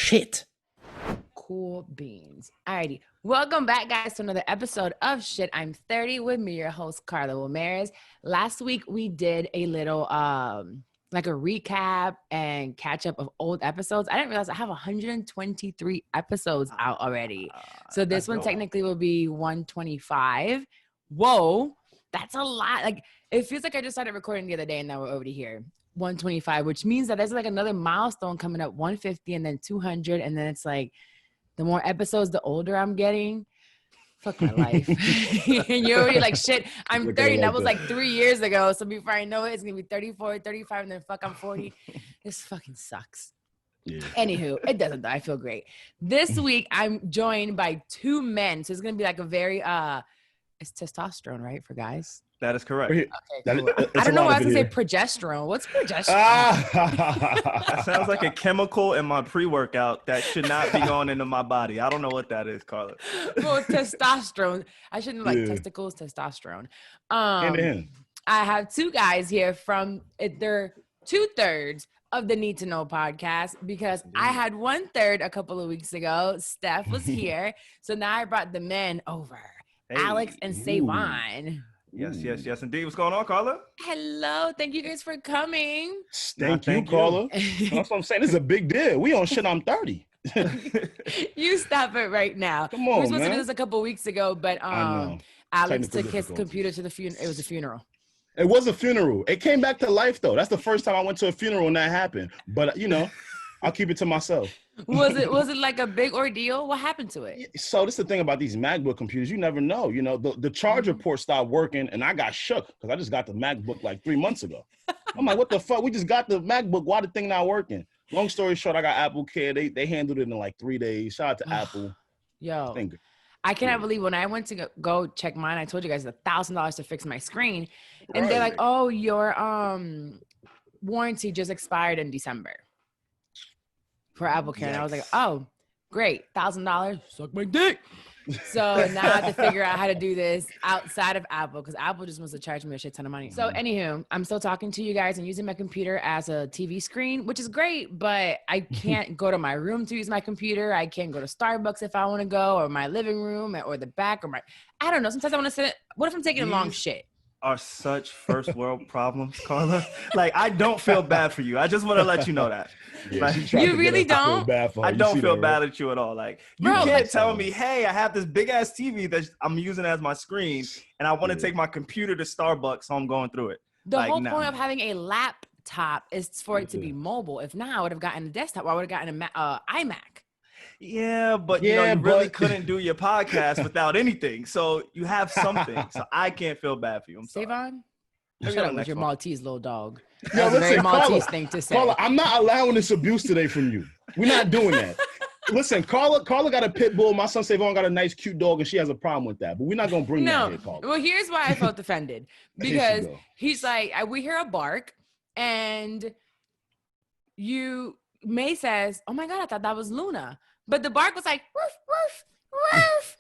shit. Cool beans. Alrighty. Welcome back, guys, to another episode of Shit I'm 30 with me, your host, Carla Ramirez. Last week, we did a little, like a recap and catch up of old episodes. I didn't realize I have 123 episodes out already. So this one technically will be 125. Whoa, that's a lot. Like, it feels like I just started recording the other day and now we're already here. 125, which means that there's like another milestone coming up, 150 and then 200. And then it's like, the more episodes, the older I'm getting. Fuck my life. And you're already like, shit, I'm 30. And that was like 3 years ago. So before I know it, it's going to be 34, 35, and then fuck, I'm 40. This fucking sucks. Yeah. Anywho, it doesn't though. I feel great. This week, I'm joined by two men. So it's going to be like a very, it's testosterone, right, for guys? That is correct. Okay, cool. I don't know why I was going to say progesterone. What's progesterone? That sounds like a chemical in my pre-workout that should not be going into my body. I don't know what that is, Carla. Well, testosterone. I shouldn't like testicles, testosterone. I have two guys here from, they're 2/3 of the Need to Know podcast because I had 1/3 a couple of weeks ago. Steph was here. So now I brought the men over. Hey. Alex and Savon. Yes, indeed. What's going on, Carla? Hello. Thank you guys for coming. Thank you, Carla. That's what I'm saying. This is a big deal. We on Shit I'm 30. You stop it right now. Come on, we were supposed man. to do this a couple of weeks ago, but Alex took his computer to the funeral. It was a funeral. It was a funeral. It came back to life, though. That's the first time I went to a funeral and that happened. But, you know, I'll keep it to myself. Was it like a big ordeal? What happened to it? So this is the thing about these MacBook computers. You never know. You know, the charger port stopped working and I got shook because I just got the MacBook like 3 months ago. I'm like, what the fuck? We just got the MacBook. Why the thing not working? Long story short, I got Apple Care. They handled it in like 3 days. Shout out to Apple. Yo, I cannot believe when I went to go check mine, I told you guys $1,000 to fix my screen. And they're like, oh, your warranty just expired in December. For Apple Care. And I was like, oh, great. $1,000. Suck my dick. So now I have to figure out how to do this outside of Apple because Apple just wants to charge me a shit ton of money. So anywho, I'm still talking to you guys and using my computer as a TV screen, which is great, but I can't go to my room to use my computer. I can't go to Starbucks if I want to go, or my living room, or the back, or I don't know. Sometimes I want to sit. What if I'm taking a long shit? Are such first world problems, Carla. Like, I don't feel bad for you. I just want to let you know that. Yeah, like, you really don't? I don't feel bad at you at all. Like, you can't tell me, hey, I have this big ass TV that I'm using as my screen and I want to take my computer to Starbucks, so I'm going through it. The whole point of having a laptop is for it to be mobile. If not, I would have gotten a desktop or I would have gotten an iMac. Yeah, but you really couldn't do your podcast without anything. So you have something. So I can't feel bad for you. I'm sorry. Savon? Shut up with your Maltese little dog. Yo, That's a very Maltese thing to say. Carla, I'm not allowing this abuse today from you. We're not doing that. Listen, Carla got a pit bull. My son Savon got a nice, cute dog, and she has a problem with that. But we're not going to bring that here, Carla. Well, here's why I felt offended. Because he's like, we hear a bark, and May says, oh my God, I thought that was Luna. But the bark was like, woof, woof, woof,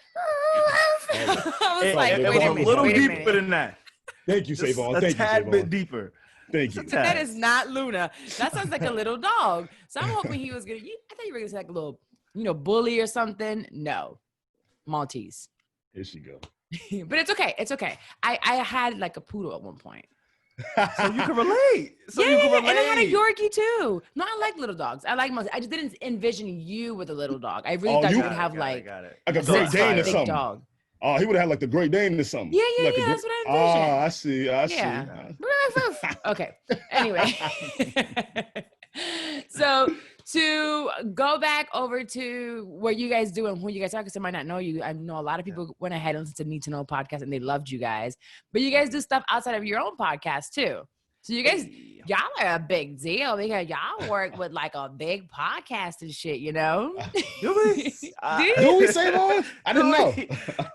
woof. I was like, wait a minute. A little deeper than that. Thank you, Savon. A tad bit deeper. Thank you. That is not Luna. That sounds like a little dog. So I'm hoping he was going to, I thought you were going to say like a little, bully or something. No. Maltese. Here she go. But it's okay. It's okay. I had like a poodle at one point. So you can relate. And I had a Yorkie too. No, I like little dogs. I like most. I just didn't envision you with a little dog. I really thought you would have like a Great Dane or something. Dog. Oh, he would have had like the Great Dane or something. Yeah, that's what I envisioned. Oh, I see. Okay. Anyway. So to go back over to what you guys do and who you guys are, because I might not know you. I know a lot of people went ahead and listened to Need to Know podcast and they loved you guys. But you guys do stuff outside of your own podcast too. So you guys, y'all are a big deal because y'all work with like a big podcast and shit, you know? Do we? Do we say that? I didn't know.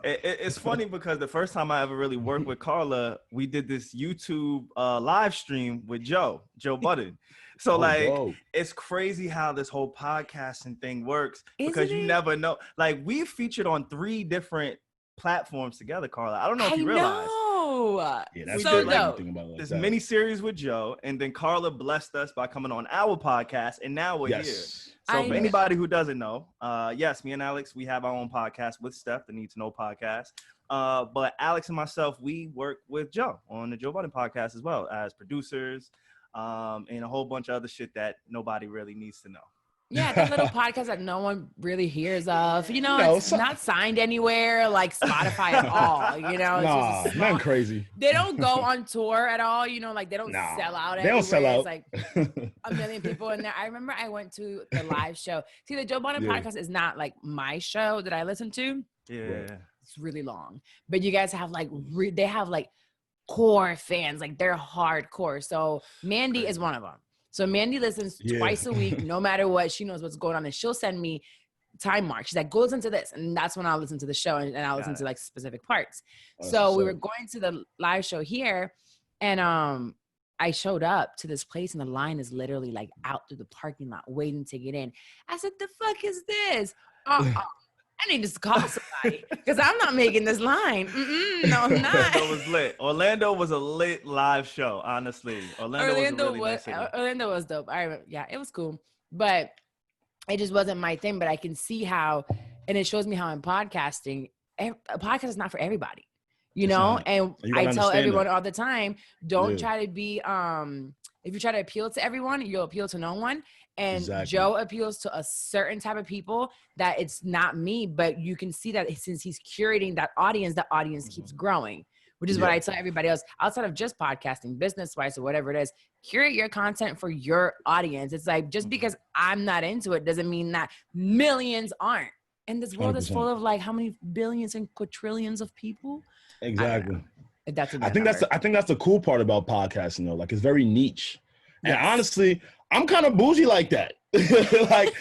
It's funny because the first time I ever really worked with Carla, we did this YouTube live stream with Joe Budden. So it's crazy how this whole podcasting thing works because you never know. Like, we've featured on 3 different platforms together, Carla. I don't know if you realize. Wow. Yeah, that's so crazy. dope. Think about it like This that. mini series with Joe, and then Carla blessed us by coming on our podcast, and now we're here. So for anybody who doesn't know, yes, me and Alex, we have our own podcast with Steph, the Need to Know podcast. But Alex and myself, we work with Joe on the Joe Budden podcast as well as producers, and a whole bunch of other shit that nobody really needs to know. Yeah, that little podcast that no one really hears of. It's not signed anywhere like Spotify at all. It's just a small, nothing crazy. They don't go on tour at all. Like they don't sell out. They don't sell out. It's like a million people in there. I remember I went to the live show. See, the Joe Budden podcast is not like my show that I listen to. Yeah, it's really long. But you guys have they have like core fans, like they're hardcore. So Mandy is one of them. So Mandy listens twice a week, no matter what. She knows what's going on, and she'll send me time mark. She's like, go listen to this, and that's when I'll listen to the show, and I'll listen to like specific parts. So we were going to the live show here, and I showed up to this place, and the line is literally like out through the parking lot waiting to get in. I said, "The fuck is this? I need to call somebody because I'm not making this line. No, I'm not." Orlando was lit. Orlando was a lit live show, honestly. Orlando was dope. I remember, it was cool, but it just wasn't my thing. But I can see how, and it shows me how in podcasting, a podcast is not for everybody, and I tell everyone all the time, don't try to be, if you try to appeal to everyone, you'll appeal to no one. And Joe appeals to a certain type of people that it's not me, but you can see that since he's curating that audience, the audience keeps growing, which is what I tell everybody else outside of just podcasting, business-wise or whatever it is. Curate your content for your audience. It's like, just because I'm not into it doesn't mean that millions aren't. And this world 100%. Is full of like how many billions and quadrillions of people? Exactly. I think that's the cool part about podcasting though. Like it's very niche. And honestly, I'm kind of bougie like that. Like,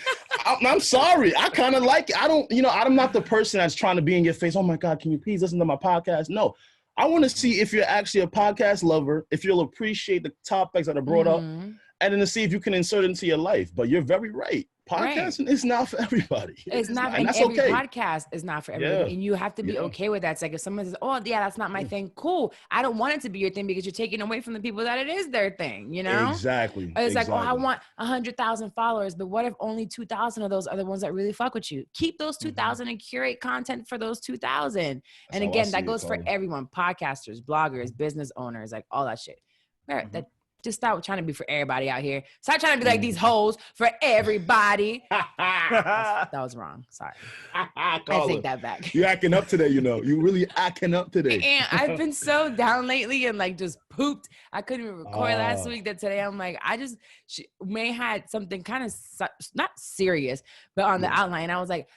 I'm sorry. I kind of like it. I'm not the person that's trying to be in your face. Oh my God, can you please listen to my podcast? No, I want to see if you're actually a podcast lover, if you'll appreciate the topics that are brought up, and then to see if you can insert it into your life. But you're very right. Podcasting is not for everybody. It's not, and every podcast is not for everybody. And you have to be okay with that. It's like if someone says, "Oh, yeah, that's not my thing," cool. I don't want it to be your thing because you're taking away from the people that it is their thing, Exactly. It's like, oh, I want 100,000 followers, but what if only 2,000 of those are the ones that really fuck with you? Keep those 2,000 and curate content for those 2,000. And again, that goes for everyone: podcasters, bloggers, business owners, like all that shit. Just stop trying to be for everybody out here. Stop trying to be like these hoes for everybody. That was wrong. Sorry. I take that back. You're acting up today, You really acting up today. And I've been so down lately and like just pooped. I couldn't even record last week. That today I'm like, May had something kind of not serious, but on the outline. I was like,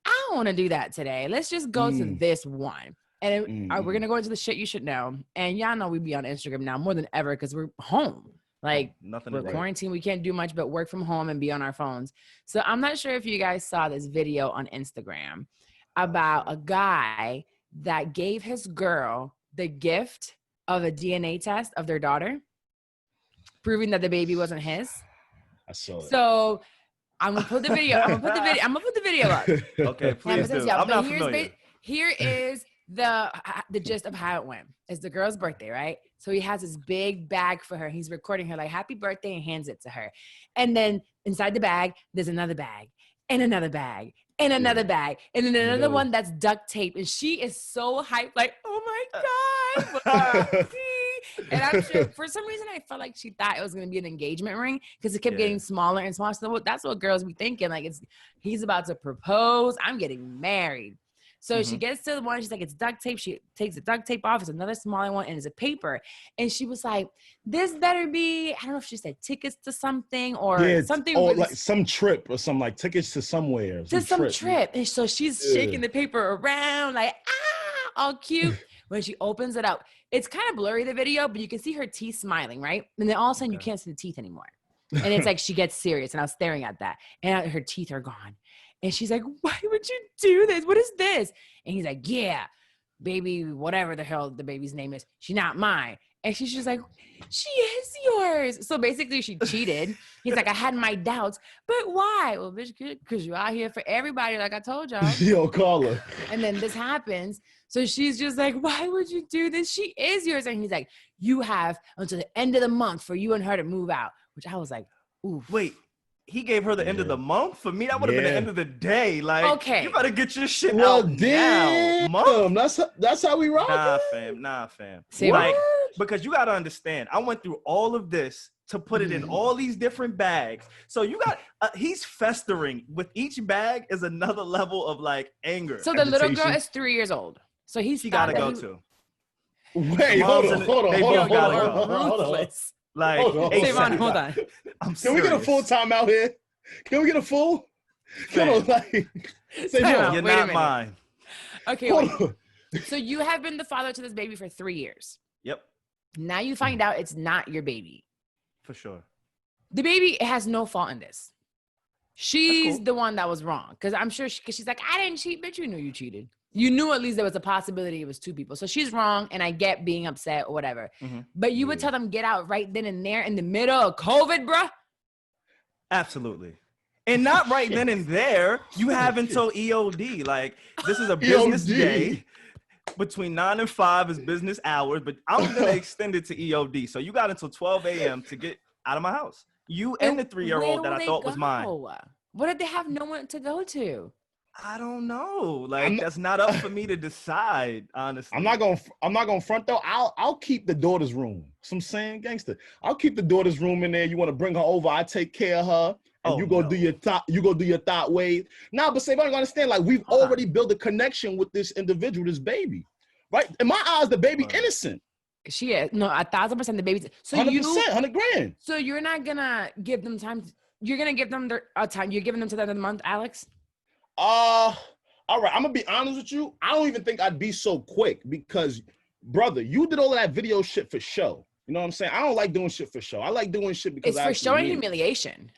I don't want to do that today. Let's just go to this one. And we're going to go into the shit you should know. And y'all know we be on Instagram now more than ever because we're home. Like, we're quarantined. We can't do much but work from home and be on our phones. So I'm not sure if you guys saw this video on Instagram about a guy that gave his girl the gift of a DNA test of their daughter, proving that the baby wasn't his. I saw it. So I'm going to put the video. I'm going to put the video up. Okay, please do. I'm not familiar. Here is the gist of how it went. It's the girl's birthday, right? So he has this big bag for her. He's recording her like happy birthday and hands it to her. And then inside the bag, there's another bag and another bag and another bag. And then another one that's duct tape. And she is so hyped, like, oh my God. And I'm sure for some reason I felt like she thought it was going to be an engagement ring because it kept getting smaller and smaller. So that's what girls be thinking. Like he's about to propose. I'm getting married. So she gets to the one, she's like, it's duct tape. She takes the duct tape off. It's another smaller one, and it's a paper. And she was like, this better be, I don't know if she said tickets to something or something. Or really, like some trip or some like tickets to somewhere. Some trip. And so she's shaking the paper around like, all cute. When she opens it up, it's kind of blurry, the video, but you can see her teeth smiling, right? And then all of a sudden you can't see the teeth anymore. And it's like she gets serious, and I was staring at that. And her teeth are gone. And she's like, why would you do this? What is this? And he's like, yeah, baby, whatever the hell the baby's name is, she's not mine. And she's just like, she is yours. So basically she cheated. He's like, I had my doubts, but why? Well, bitch, because you're out here for everybody, like I told y'all. Yo, call her. And then this happens. So she's just like, why would you do this? She is yours. And he's like, you have until the end of the month for you and her to move out, which I was like, ooh. Wait, he gave her the end of the month? For me, that would have been the end of the day. Like, okay, you better get your shit out now. Month? That's how we rock. Nah, fam. Say like, because you got to understand, I went through all of this to put it in all these different bags. So you got, he's festering. With each bag is another level of like anger. So the little girl is 3 years old. So she got to go too. Wait, hold on. Like, Savon, hold on. Can we get a full time out here? Can we get a full? Come on, like, Savon, you're not mine. Okay, wait. So you have been the father to this baby for 3 years. Yep. Now you find out it's not your baby. For sure. The baby has no fault in this. She's the one that was wrong. Because I'm sure she's like, I didn't cheat, but you knew you cheated. You knew at least there was a possibility it was two people. So she's wrong, and I get being upset or whatever. But you would tell them get out right then and there in the middle of COVID, bruh? Absolutely. And not right then and there. You have until EOD. Like, this is a business day. Between 9 and 5 is business hours, but I'm going to extend it to EOD. So you got until 12 a.m. to get out of my house. You and the 3-year-old that I thought was mine. What did they have no one to go to? I don't know. Like, that's not up for me to decide, honestly. I'm not gonna front though. I'll keep the daughter's room. Some saying gangster. I'll keep the daughter's room in there. You want to bring her over? I take care of her. And you go do your thought wave. Nah, but Savon, you understand? Like, we've already built a connection with this individual, this baby, right? In my eyes, the baby innocent. She is 1,000% the baby's. So 100%, $100,000. So you're not gonna give them time. You're gonna give them a time. You're giving them to the end of the month, Alex. All right. I'm gonna be honest with you. I don't even think I'd be so quick because, brother, you did all of that video shit for show. You know what I'm saying? I don't like doing shit for show. I like doing shit because it's for show and humiliation.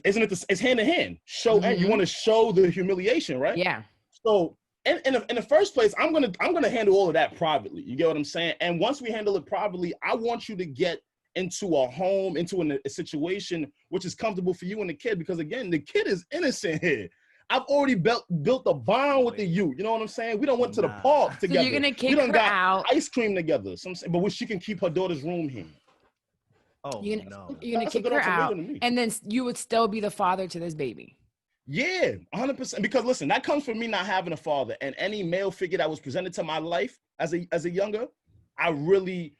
Isn't it? It's hand in hand. Show and you want to show the humiliation, right? Yeah. So in the first place, I'm gonna handle all of that privately. You get what I'm saying? And once we handle it privately, I want you to get into a home, into a situation which is comfortable for you and the kid, because again, the kid is innocent here. I've already built a bond with the youth. You know what I'm saying? We don't went to the park together. So you're gonna kick her out. Ice cream together. But she can keep her daughter's room here. Oh, you're gonna kick her out, and then you would still be the father to this baby. Yeah, 100%. Because listen, that comes from me not having a father, and any male figure that was presented to my life as a younger, I really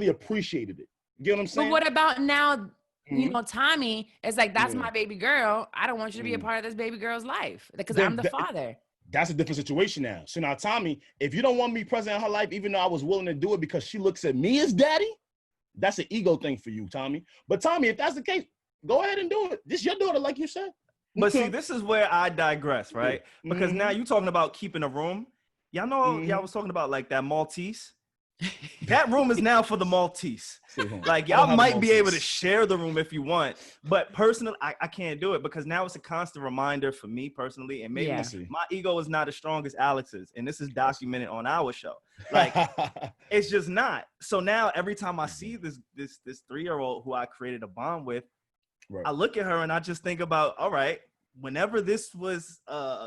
appreciated it. You get what I'm saying? But what about now? You know, Tommy is like, that's my baby girl. I don't want you to be a part of this baby girl's life because I'm the father. That's a different situation now. So now, Tommy, if you don't want me present in her life, even though I was willing to do it because she looks at me as daddy, that's an ego thing for you, Tommy. But Tommy, if that's the case, go ahead and do it. This is your daughter, like you said. But see, this is where I digress, right? Because now you're talking about keeping a room. Y'all know y'all was talking about like that Maltese. That room is now for the Maltese. Like, y'all might be able to share the room if you want, but personally, I can't do it because now it's a constant reminder for me personally, and maybe my ego is not as strong as Alex's, and this is documented on our show. Like, it's just not. So now every time I see this 3-year-old who I created a bond with, I look at her and I just think about, all right, whenever this was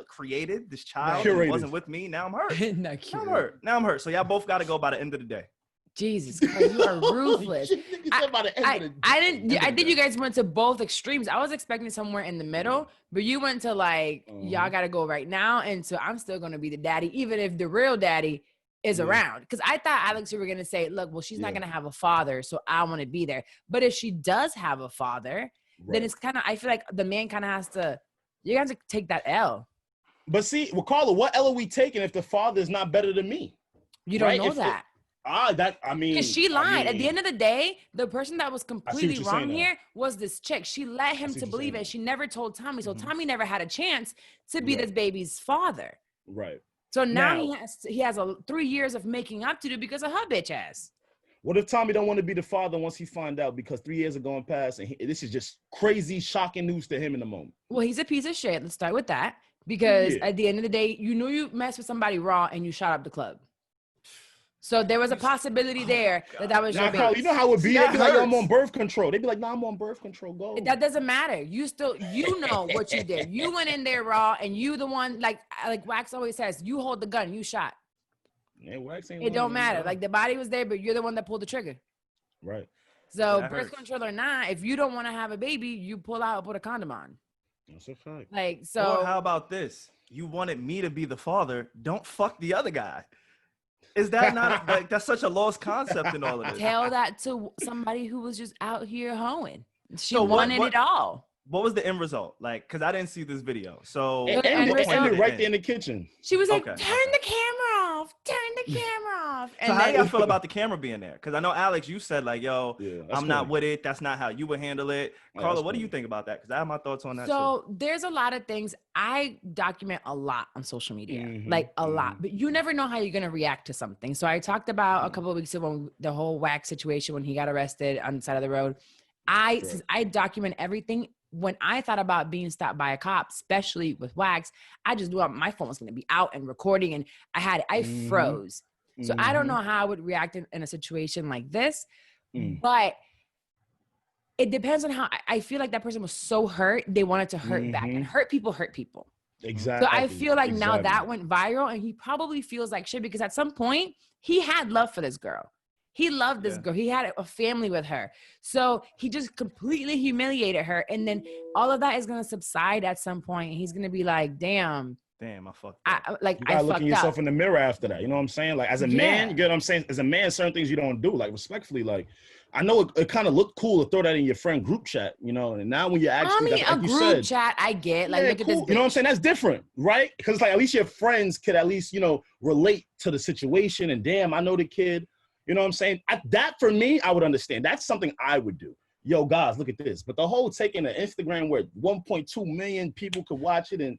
created, this child wasn't with me. Now I'm hurt. Now I'm hurt. So y'all both got to go by the end of the day. Jesus Christ, you are ruthless. I think you guys went to both extremes. I was expecting somewhere in the middle, but you went to like, y'all got to go right now. And so I'm still going to be the daddy, even if the real daddy is around. Because I thought, Alex, you were going to say, look, well, she's not going to have a father, so I want to be there. But if she does have a father, then it's kind of, I feel like the man kind of has to, you have to take that L. But see, well, Carla, what L are we taking if the father is not better than me? You don't know that. Because she lied. At the end of the day, the person that was completely wrong here was this chick. She led him to believe it. She never told Tommy. So Tommy never had a chance to be this baby's father. Right. So now he has 3 years of making up to do because of her bitch ass. What if Tommy don't want to be the father once he find out because 3 years are going past and this is just crazy, shocking news to him in the moment? Well, he's a piece of shit. Let's start with that. Because at the end of the day, you knew you messed with somebody raw and you shot up the club. So there was a possibility there that was your baby. Carl, you know how it would be? They'd be like, yo, I'm on birth control. They'd be like, nah, I'm on birth control. Go. That doesn't matter. You know what you did. You went in there raw, and you the one, like Wax always says, you hold the gun, you shot. Yeah, Wax ain't it don't matter. Like the body was there, but you're the one that pulled the trigger. Right. So birth control or not, if you don't want to have a baby, you pull out and put a condom on. That's a fact. Like, so. Or how about this? You wanted me to be the father. Don't fuck the other guy. Is that not like that's such a lost concept in all of this? Tell that to somebody who was just out here hoeing. She wanted it all. What was the end result? Like, because I didn't see this video. So it ended right there in the kitchen. She was like, turn the camera off. Turn the camera off. And so how do you feel about the camera being there? Because I know, Alex, you said like, yo, I'm not with it. That's not how you would handle it. Carla, what do you think about that? Because I have my thoughts on that So there's a lot of things. I document a lot on social media, like a lot. But you never know how you're going to react to something. So I talked about a couple of weeks ago the whole Wax situation when he got arrested on the side of the road. Since I document everything, when I thought about being stopped by a cop, especially with Wax, I just knew my phone was going to be out and recording, and I froze. So I don't know how I would react in a situation like this, but it depends on how I feel like that person was so hurt. They wanted to hurt back, and hurt people. Exactly. So I feel like now that went viral, and he probably feels like shit because at some point he had love for this girl. He loved this girl. He had a family with her. So he just completely humiliated her. And then all of that is going to subside at some point. And he's going to be like, damn, I fucked up. You gotta look at yourself in the mirror after that. You know what I'm saying? Like as a man, you get what I'm saying? As a man, certain things you don't do. Like respectfully, like I know it kind of looked cool to throw that in your friend group chat, you know, and now when you actually a group chat, I get like, look at this. You know what I'm saying? That's different, right? Because like at least your friends could at least, you know, relate to the situation and damn, I know the kid. You know what I'm saying? That for me, I would understand. That's something I would do. Yo, guys, look at this. But the whole taking an Instagram where 1.2 million people could watch it, and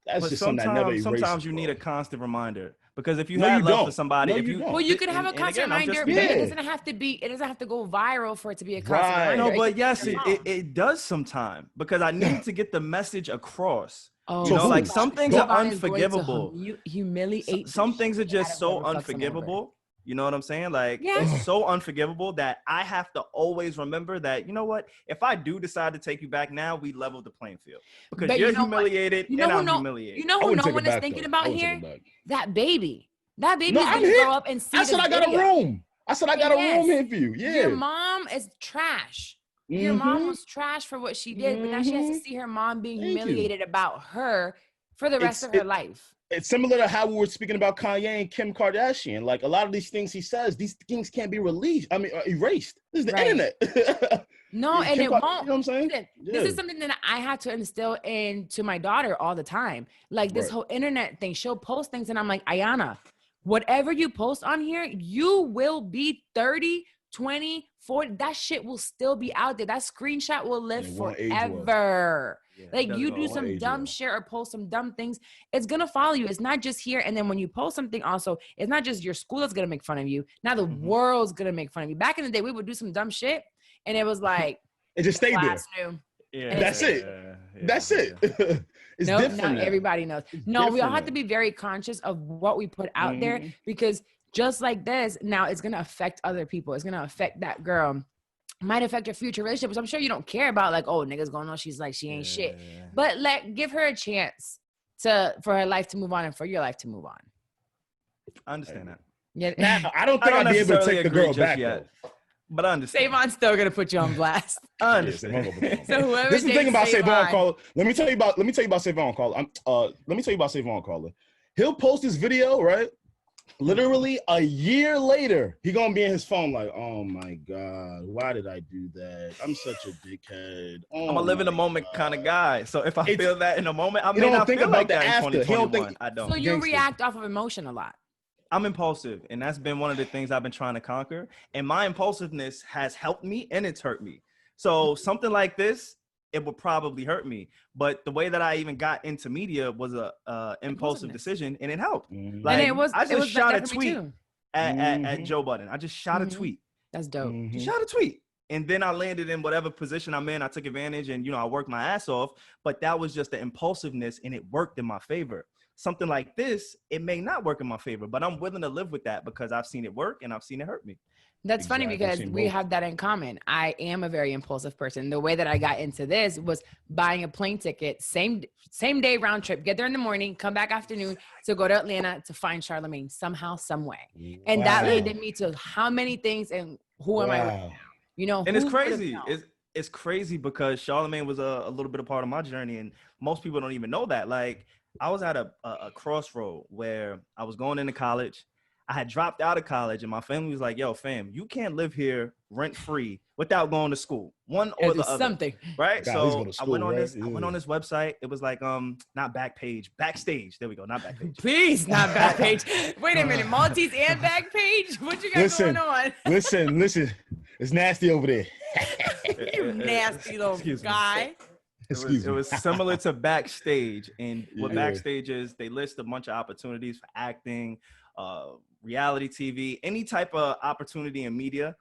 that's just something that never erases. Sometimes you need a constant reminder because if you have love for somebody, you can have a constant reminder, but it doesn't have to be. It doesn't have to go viral for it to be a constant reminder. No, but yes, it does sometimes because I need to get the message across. Oh, you know, like some things are unforgivable. Humiliate. Some things are just so unforgivable. You know what I'm saying? Like, it's so unforgivable that I have to always remember that, you know what? If I do decide to take you back now, we level the playing field. Because you're humiliated and I'm humiliated. You know who no one is thinking about here? That baby. That baby is going to grow up and see this video. I got a room. I said I got a room here for you. Yeah. Your mom is trash. Your mom was trash for what she did, but now she has to see her mom being humiliated about her for the rest of her life. It's similar to how we were speaking about Kanye and Kim Kardashian. Like a lot of these things he says, these things can't be released. I mean, erased. This is the internet. No, and it won't. You know what I'm saying? This is something that I have to instill into my daughter all the time. Like this whole internet thing. She'll post things and I'm like, Ayana, whatever you post on here, you will be 30, 20, 40. That shit will still be out there. That screenshot will live forever. Yeah, like you do some dumb shit or post some dumb things, it's gonna follow you. It's not just here. And then when you post something also, it's not just your school that's gonna make fun of you. Now the world's gonna make fun of you. Back in the day, we would do some dumb shit and it was like it just stayed there. Yeah, that's it. That's it. It's different. Not everybody knows. No, we all have to be very conscious of what we put out there because just like this, now it's gonna affect other people. It's gonna affect that girl. Might affect your future relationship, which I'm sure you don't care about. Like, oh, niggas going on. She's like, she ain't shit. But give her a chance for her life to move on and for your life to move on. I understand that. Yeah. Now, I don't think I'd be able to take the girl back yet. But I understand. Savon's still gonna put you on blast. I understand. So this is the thing about Savon Caller. Let me tell you about Savon Caller. Let me tell you about Savon Caller. He'll post this video, right? Literally a year later, he gonna be in his phone like, oh my God, why did I do that? I'm such a dickhead. I'm a live in the moment kind of guy. So if I feel that in a moment, I may not feel like that in 2021. I don't. So you react off of emotion a lot. I'm impulsive, and that's been one of the things I've been trying to conquer. And my impulsiveness has helped me and it's hurt me. So something like this, it would probably hurt me. But the way that I even got into media was a impulsive decision, and it helped. Like, and I just shot a tweet at Joe Budden. I just shot a tweet. That's dope. Just shot a tweet. And then I landed in whatever position I'm in. I took advantage and, I worked my ass off. But that was just the impulsiveness, and it worked in my favor. something like this, it may not work in my favor, but I'm willing to live with that because I've seen it work and I've seen it hurt me. That's funny because we have that in common. I am a very impulsive person. The way that I got into this was buying a plane ticket, same day round trip, get there in the morning, come back afternoon to go to Atlanta to find Charlemagne somehow, some way. And that led me to how many things and who am I with now? You know, and it's crazy. It's crazy because Charlemagne was a little bit a part of my journey, and most people don't even know that. Like, I was at a crossroad where I was going into college. I had dropped out of college and my family was like, yo, fam, you can't live here rent free without going to school. One or the other. Something. Right? God, so I went on this website. It was like, not Backpage, Backstage. There we go. Not Backpage. Please, not Backpage. Wait a minute. Maltese and Backpage? What you got going on? Listen. It's nasty over there. You nasty little guy. It was similar to Backstage. And what Backstage is, they list a bunch of opportunities for acting, reality TV, any type of opportunity in media,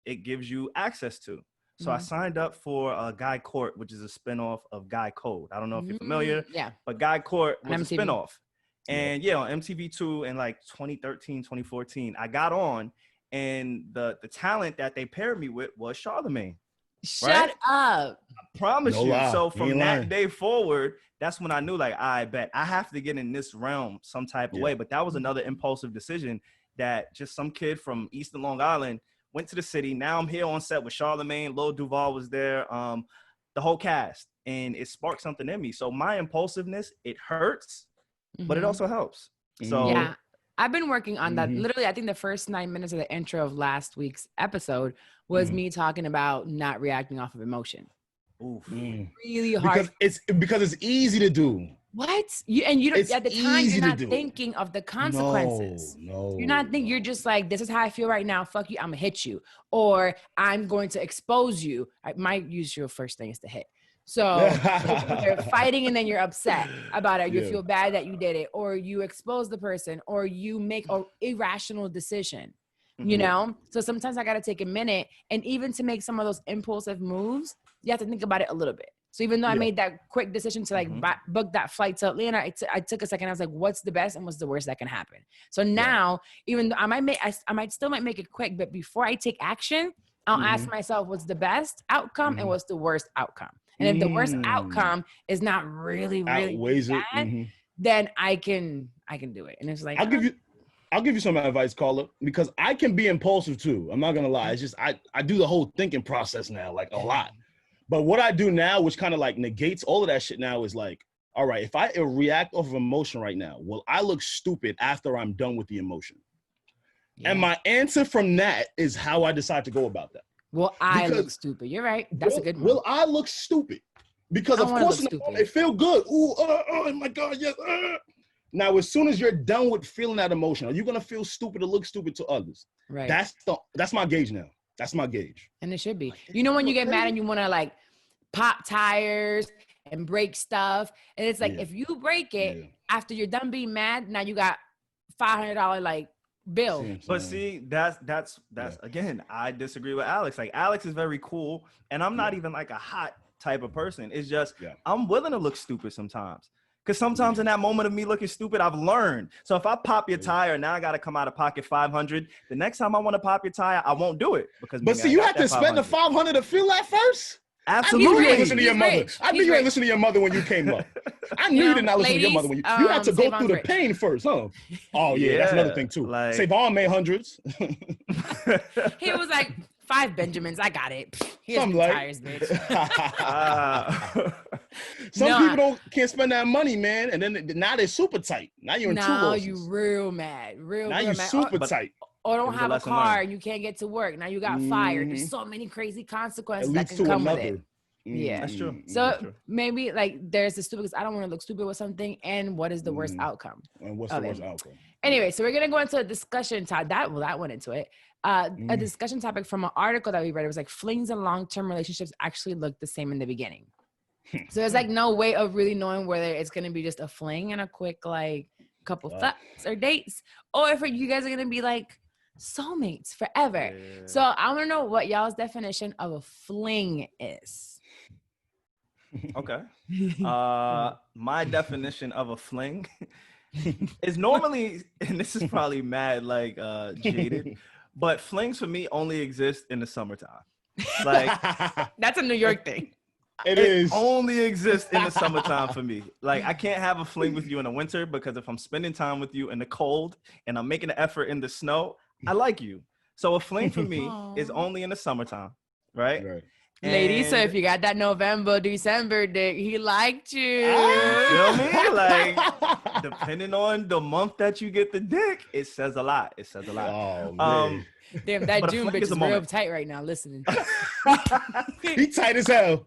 it gives you access to. So I signed up for Guy Court, which is a spinoff of Guy Code. I don't know if you're familiar, but Guy Court was a spinoff. And on MTV2 in like 2013, 2014, I got on, and the talent that they paired me with was Charlemagne. Shut up. I promise you. Lie. So from that day forward, that's when I knew, like, I bet I have to get in this realm some type of way. But that was another impulsive decision that just some kid from Eastern Long Island went to the city. Now I'm here on set with Charlemagne. Lil Duval was there, the whole cast. And it sparked something in me. So my impulsiveness, it hurts, but it also helps. So I've been working on that. Literally, I think the first 9 minutes of the intro of last week's episode was me talking about not reacting off of emotion. Really hard. Because it's easy to do. What? You don't, at the time, you're not thinking of the consequences. No. You're not thinking, you're just like, this is how I feel right now. Fuck you. I'm gonna hit you. Or I'm going to expose you. My usual first thing is to hit. So you're fighting and then you're upset about it. You feel bad that you did it, or you expose the person, or you make an irrational decision, you know? So sometimes I got to take a minute, and even to make some of those impulsive moves, you have to think about it a little bit. So even though I made that quick decision to like book that flight to Atlanta, I took a second. I was like, what's the best and what's the worst that can happen? So now, even though I might still make it quick, but before I take action, I'll ask myself, what's the best outcome and what's the worst outcome? And if the worst outcome is not really bad, then I can do it. And it's like, I'll give you some advice, Carla, because I can be impulsive too. I'm not gonna lie. It's just I do the whole thinking process now, like a lot. But what I do now, which kind of like negates all of that shit now, is like, all right, if I react off of emotion right now, will I look stupid after I'm done with the emotion? And my answer from that is how I decide to go about that. Well, I look stupid. You're right. That's a good one. Will I look stupid? Because of course in the moment, it feel good. Ooh, oh my God, yes. Now, as soon as you're done with feeling that emotion, are you gonna feel stupid or look stupid to others? Right. That's my gauge now. That's my gauge. And it should be. You know when you get mad and you want to like pop tires and break stuff, and it's like if you break it after you're done being mad, now you got $500 like bill. But see, that's again, I disagree with Alex. Like, Alex is very cool, and I'm not even like a hot type of person. It's just I'm willing to look stupid sometimes. Because sometimes in that moment of me looking stupid, I've learned. So if I pop your tire, now I got to come out of pocket $500. The next time I want to pop your tire, I won't do it. But see, you have to spend the $500 to feel that first? Absolutely. I knew you didn't listen to your mother. I knew you didn't listen to your mother when you came up. I knew you did not listen to your mother when you had to go through the pain first, huh? Oh, yeah, that's another thing, too. Like, Savon made hundreds. He was like, 5 Benjamins, I got it. Here's the tires, bitch. Some people can't spend that money, man. And then now they're super tight. Now you're in two Now horses. you real mad. Now you're super tight. Or don't have a car and you can't get to work. Now you got fired. There's so many crazy consequences that can come with it. Yeah, that's true. So maybe like there's the stupid, because I don't want to look stupid with something. And what is the worst outcome? And what's the worst outcome? Anyway, so we're gonna go into a discussion topic. That went into it. A discussion topic from an article that we read. It was like flings and long-term relationships actually look the same in the beginning. So there's like no way of really knowing whether it's gonna be just a fling and a quick like couple fucks or dates, or if you guys are gonna be like soulmates forever. Yeah. So I want to know what y'all's definition of a fling is. Okay. My definition of a fling It's normally, and this is probably mad like jaded, but flings for me only exist in the summertime. Like that's a New York thing. It only exists in the summertime for me. Like I can't have a fling with you in the winter because if I'm spending time with you in the cold and I'm making an effort in the snow, I like you. So a fling for me is only in the summertime, right? Ladies, so if you got that November, December dick, he liked you. You feel me? Like, depending on the month that you get the dick, it says a lot. It says a lot. Oh, man. Damn, that June bitch is real tight right now, listening. He tight as hell.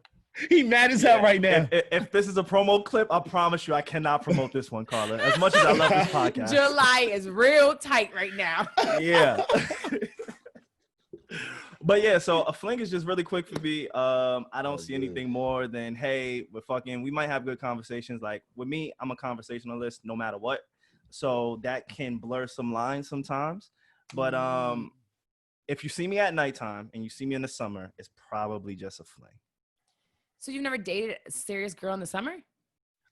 He mad as hell right now. If this is a promo clip, I promise you I cannot promote this one, Carla. As much as I love this podcast. July is real tight right now. Yeah. But yeah, so a fling is just really quick for me. I don't see anything more than, hey, we're fucking, we might have good conversations. Like with me, I'm a conversationalist no matter what. So that can blur some lines sometimes. But if you see me at nighttime and you see me in the summer, it's probably just a fling. So you've never dated a serious girl in the summer?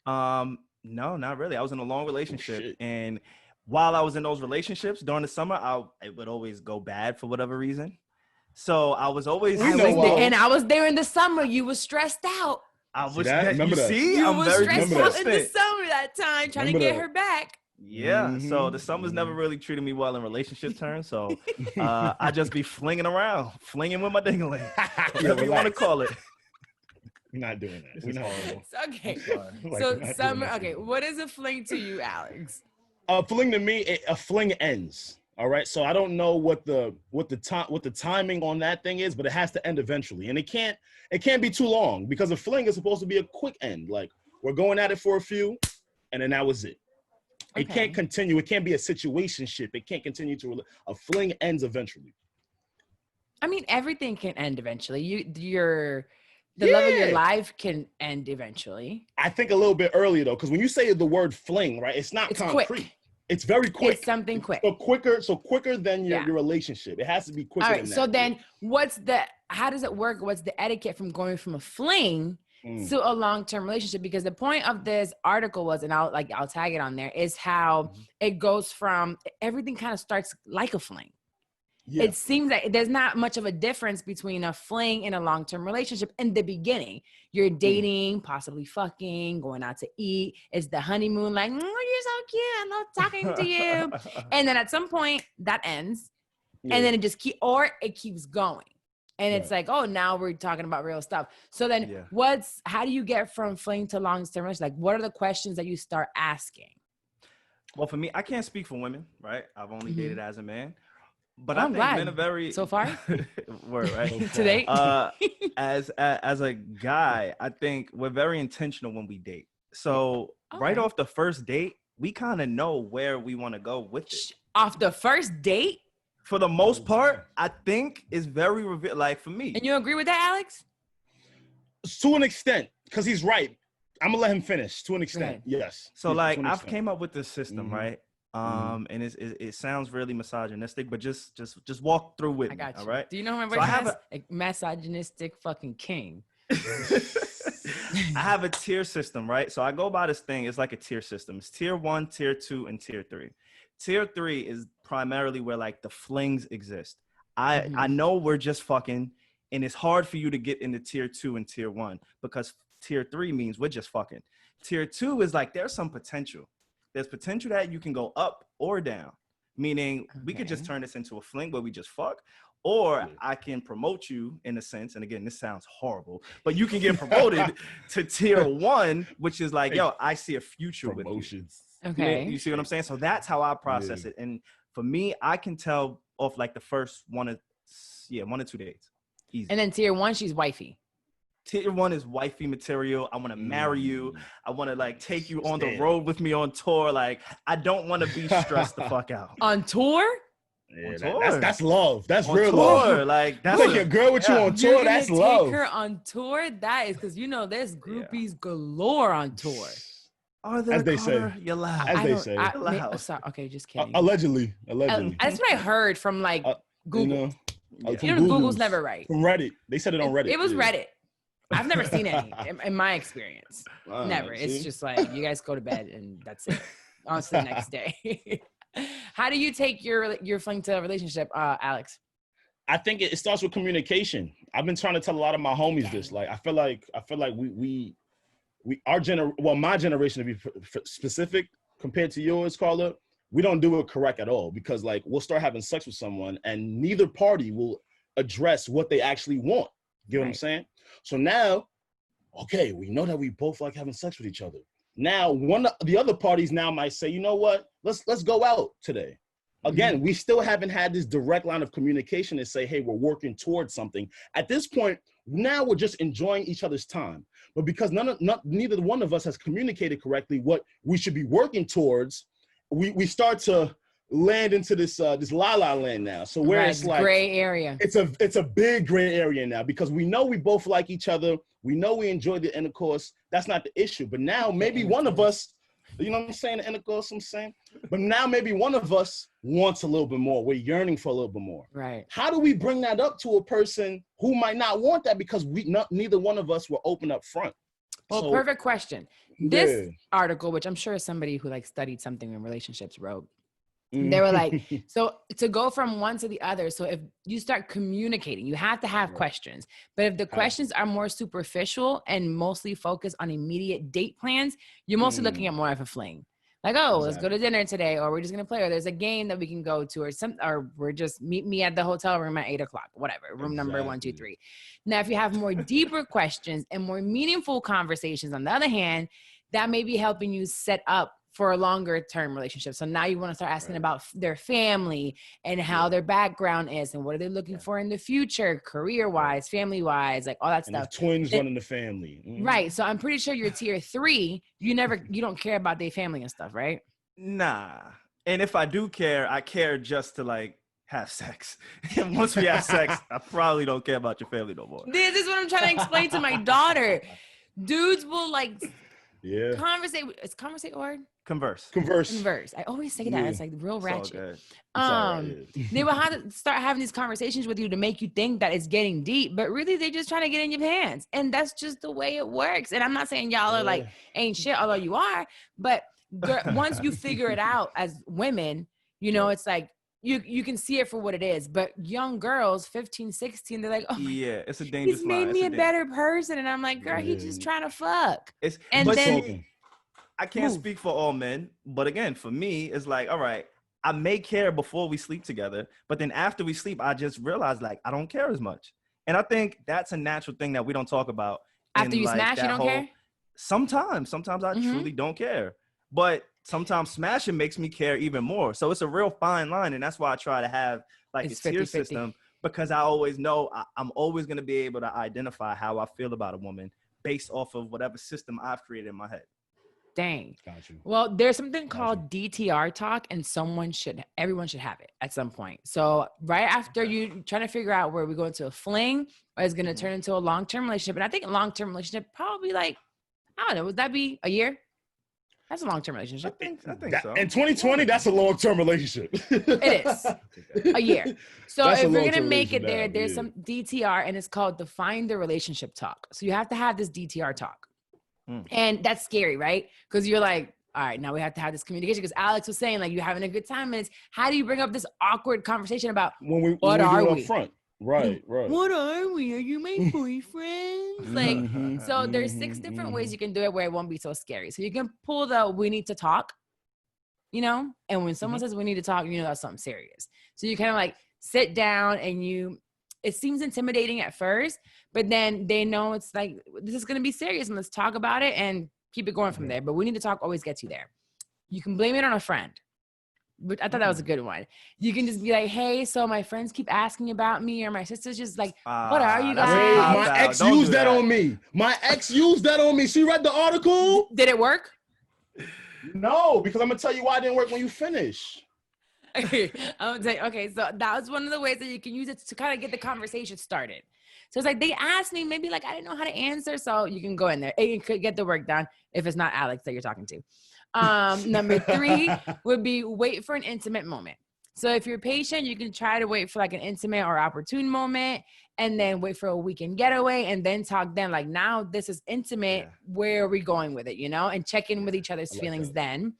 No, not really. I was in a long relationship. And while I was in those relationships during the summer, it would always go bad for whatever reason. So I was always and I was there in the summer. You was stressed out. I was you was stressed out in the summer that time trying to get her back. Yeah. So the summers never really treated me well in relationship terms. So I just be flinging around, flinging with my dingling. Whatever you want to call it. We're not doing that. We're not. Okay. So summer. Okay. What is a fling to you, Alex? A fling to me, a fling ends. All right. So I don't know what the timing on that thing is, but it has to end eventually, and it can't be too long because a fling is supposed to be a quick end. Like we're going at it for a few, and then that was it. Okay. It can't continue. It can't be a situationship. It can't continue to. A fling ends eventually. I mean, everything can end eventually. The love of your life can end eventually. I think a little bit earlier though, because when you say the word fling, right, it's not concrete. Quick. It's very quick. It's something quick. So quicker than your relationship. It has to be quicker. All right. Than that. So then how does it work? What's the etiquette from going from a fling to a long-term relationship? Because the point of this article was, and I'll tag it on there, is how it goes from everything kind of starts like a fling. Yeah. It seems like there's not much of a difference between a fling and a long-term relationship in the beginning. You're dating, possibly fucking, going out to eat. It's the honeymoon, like, you're so cute. I love talking to you. And then at some point that ends. Yeah. And then it keeps going. And it's like, oh, now we're talking about real stuff. So then how do you get from fling to long-term relationship? Like, what are the questions that you start asking? Well, for me, I can't speak for women, right? I've only dated as a man. But I'm glad. Men are very so far. Word, right? Today. As a guy, I think we're very intentional when we date. So right off the first date, we kind of know where we want to go with it. Off the first date? For the most part, I think it's very like for me. And you agree with that, Alex? To an extent, because he's right. I'm gonna let him finish. To an extent, yes. So like I've came up with this system, right? And it sounds really misogynistic, but just walk through with me. All right. Do you know who my voice has? A misogynistic fucking king. I have a tier system, right? So I go by this thing. It's like a tier system. It's tier 1, tier 2, and tier 3. Tier 3 is primarily where like the flings exist. I know we're just fucking, and it's hard for you to get into tier 2 and tier 1 because tier 3 means we're just fucking. Tier 2 is like there's some potential. There's potential that you can go up or down, meaning we could just turn this into a fling where we just fuck, or I can promote you in a sense. And again, this sounds horrible, but you can get promoted to tier 1, which is like, yo, I see a future with you. Okay. You see what I'm saying? So that's how I process it. And for me, I can tell off like the first 1 or 2 dates. Easy. And then tier 1, she's wifey. Tier 1 is wifey material. I want to marry you. I want to like take you on the road with me on tour. Like I don't want to be stressed the fuck out. On tour? Yeah, on tour. That's love. That's on real tour. Love. Like that's like your girl with you on tour. That's love. Take her on tour. That is because there's groupies galore on tour. Are there? As they say. You're loud. As they say. Sorry. Okay, just kidding. Allegedly. That's what I heard from like Google. Google's never right. From Reddit. They said it on Reddit. It was Reddit. I've never seen any in my experience. Never. See? It's just like you guys go to bed and that's it. on to the next day. How do you take your fling to a relationship, Alex? I think it starts with communication. I've been trying to tell a lot of my homies this. Like, I feel like my generation, to be specific, compared to yours, Carla, we don't do it correct at all, because like we'll start having sex with someone and neither party will address what they actually want. You know what I'm saying? So now, okay, we know that we both like having sex with each other. Now, the other parties now might say, you know what? Let's go out today. Again, we still haven't had this direct line of communication to say, hey, we're working towards something. At this point, now we're just enjoying each other's time. But because neither one of us has communicated correctly what we should be working towards, we start to land into this la-la land now. So where it's like gray area. It's a big gray area now, because we know we both like each other. We know we enjoy the intercourse. That's not the issue. But now maybe one of us, you know what I'm saying, the intercourse, I'm saying. But now maybe one of us wants a little bit more. We're yearning for a little bit more. Right. How do we bring that up to a person who might not want that, because neither one of us were open up front? Well, so, perfect question. This article, which I'm sure is somebody who like studied something in relationships, wrote. They were like, so to go from one to the other. So if you start communicating, you have to have questions. But if the questions are more superficial and mostly focused on immediate date plans, you're mostly looking at more of a fling. Like, oh, let's go to dinner today, or we're just going to play, or there's a game that we can go to, or we're just meet me at the hotel room at 8:00, whatever, room number 1, 2, 3. Now, if you have more deeper questions and more meaningful conversations, on the other hand, that may be helping you set up for a longer term relationship. So now you want to start asking about their family and how their background is and what are they looking for in the future, career wise, family wise, like all that and stuff. Twins running the family. Right. So I'm pretty sure you're tier 3. You don't care about their family and stuff, right? Nah. And if I do care, I care just to like have sex. And once we have sex, I probably don't care about your family no more. This is what I'm trying to explain to my daughter. Dudes will like conversate. Is conversate a word? Converse. I always say that. It's like real ratchet. Right. They will have to start having these conversations with you to make you think that it's getting deep, but really they're just trying to get in your pants. And that's just the way it works. And I'm not saying y'all are like ain't shit, although you are, but once you figure it out as women, you know, it's like you can see it for what it is. But young girls, 15, 16, they're like, oh yeah, it's a dangerous he's made me a better person. And I'm like, girl, he's just trying to fuck. I can't speak for all men, but again, for me, it's like, all right, I may care before we sleep together, but then after we sleep, I just realize like I don't care as much. And I think that's a natural thing that we don't talk about. After you smash, you don't care? Sometimes I truly don't care. But sometimes smashing makes me care even more. So it's a real fine line. And that's why I try to have like a tier system, because I always know I'm always going to be able to identify how I feel about a woman based off of whatever system I've created in my head. Dang. Got you. Well, there's something called DTR talk, and everyone should have it at some point. So right after you trying to figure out where we go into a fling or it's going to turn into a long-term relationship. And I think a long-term relationship probably like, I don't know, would that be a year? That's a long-term relationship. I think so. In 2020, that's a long-term relationship. It is. A year. So that's if we're going to make it there's some DTR, and it's called Define the Relationship Talk. So you have to have this DTR talk. And that's scary, right? Because you're like, all right, now we have to have this communication. Because Alex was saying, like, you're having a good time. And it's how do you bring up this awkward conversation about what are we? Front. Right. What are we? Are you my boyfriend? Like, so there's 6 different ways you can do it where it won't be so scary. So you can pull the we need to talk, you know? And when someone says we need to talk, you know that's something serious. So you kind of like sit down and it seems intimidating at first, but then they know it's like, this is going to be serious and let's talk about it and keep it going from there. But we need to talk always gets you there. You can blame it on a friend. But I thought that was a good one. You can just be like, hey, so my friends keep asking about me, or my sister's just like, what are you guys? My ex used that on me. My ex used that on me. She read the article. Did it work? No, because I'm going to tell you why it didn't work when you finish. Okay, so that was one of the ways that you can use it to kind of get the conversation started. So it's like they asked me, maybe like I didn't know how to answer, so you can go in there and you could get the work done if it's not Alex that you're talking to. Number 3 would be wait for an intimate moment. So if you're patient, you can try to wait for like an intimate or opportune moment, and then wait for a weekend getaway, and then talk then. Like, now this is intimate. Yeah. Where are we going with it? You know, and check in with each other's feelings then.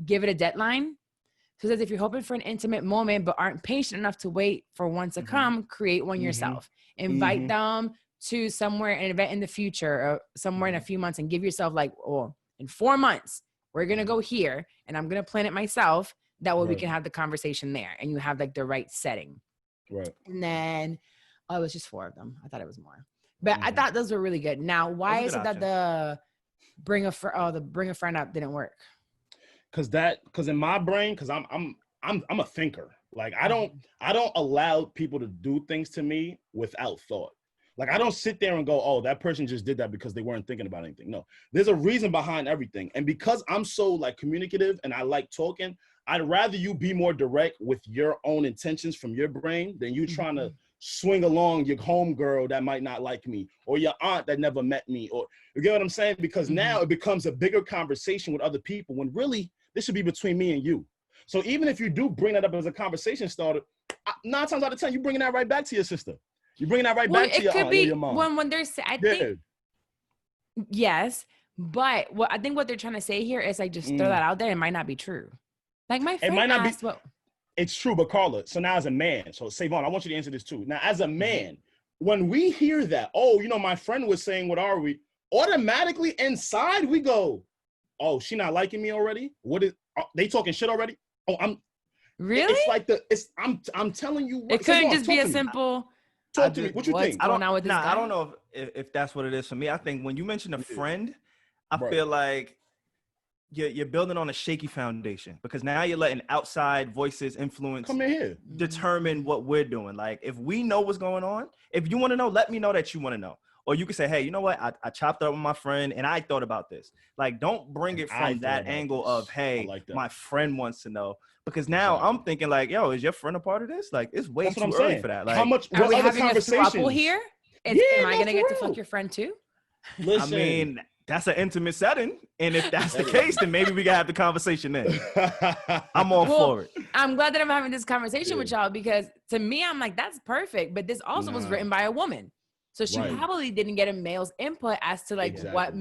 Give it a deadline. So it says, if you're hoping for an intimate moment but aren't patient enough to wait for one to come, create one yourself. Invite them to somewhere, an event in the future, or somewhere in a few months, and give yourself like, oh, in 4 months, we're going to go here, and I'm going to plan it myself. That way we can have the conversation there, and you have like the right setting. Right. And then, it was just 4 of them. I thought it was more. But I thought those were really good. Now, why is it that the bring a friend up didn't work? Because in my brain, because I'm a thinker. Like I don't allow people to do things to me without thought. Like I don't sit there and go, oh, that person just did that because they weren't thinking about anything. No, there's a reason behind everything. And because I'm so like communicative and I like talking, I'd rather you be more direct with your own intentions from your brain than you trying to swing along your homegirl that might not like me, or your aunt that never met me, or you get what I'm saying? Because now it becomes a bigger conversation with other people when really this should be between me and you. So even if you do bring that up as a conversation starter, 9 times out of 10, you're bringing that right back to your sister. You're bringing that right back to your aunt or your mom. When there's, I think, yes, but I think what they're trying to say here is like, just throw that out there. It might not be true. Like my friend asked, it's true, but Carla, so now as a man, so Savon, I want you to answer this too. Now, as a man, when we hear that, oh, you know, my friend was saying, what are we? Automatically inside we go, oh, she not liking me already? What is, they talking shit already? Oh, I'm really? It's like I'm telling you. It couldn't just be a simple. Talk to me. What you think? I don't know if that's what it is for me. I think when you mention a friend, I feel like you're building on a shaky foundation, because now you're letting outside voices influence, come in here, determine what we're doing. Like if we know what's going on, if you want to know, let me know that you want to know. Or you can say, hey, you know what? I chopped up with my friend and I thought about this. Like, don't bring it from that angle of, hey, my friend wants to know. Because now I'm thinking like, yo, is your friend a part of this? Like, it's way too early for that. Like, how much? Are we having a conversations throuple here? Am I going to get to fuck your friend too? Listen. I mean, that's an intimate setting. And if that's the case, then maybe we can have the conversation then. I'm all for it. I'm glad that I'm having this conversation with y'all, because to me, I'm like, that's perfect. But this also was written by a woman. So she probably didn't get a male's input as to like what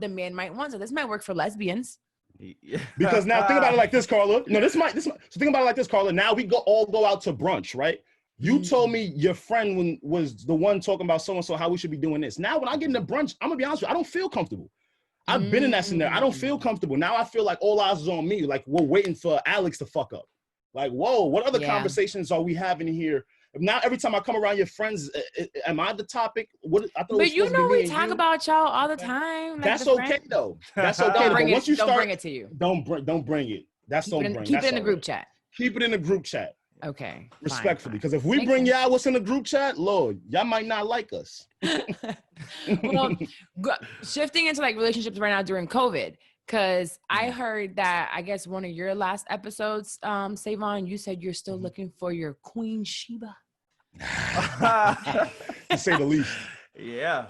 the man might want. So this might work for lesbians. Because now think about it like this, Carla. No, this might. So think about it like this, Carla. Now we all go out to brunch, right? You told me your friend was the one talking about so-and-so, how we should be doing this. Now when I get into brunch, I'm gonna be honest with you, I don't feel comfortable. I've been in that scenario. I don't feel comfortable. Now I feel like all eyes is on me. Like we're waiting for Alex to fuck up. Like, whoa, what other conversations are we having here? Now every time I come around your friends, am I the topic? But you know we talk about y'all all the time. Like that's okay though. That's okay. But once you start, bring it to you. Don't bring it. That's keep it in the group chat. Keep it in the group chat. Okay. Respectfully, because if we bring y'all what's in the group chat, Lord, y'all might not like us. Well, shifting into like relationships right now during COVID, because I heard that, I guess one of your last episodes, Savon, you said you're still looking for your Queen Sheba. To say the least. Yeah.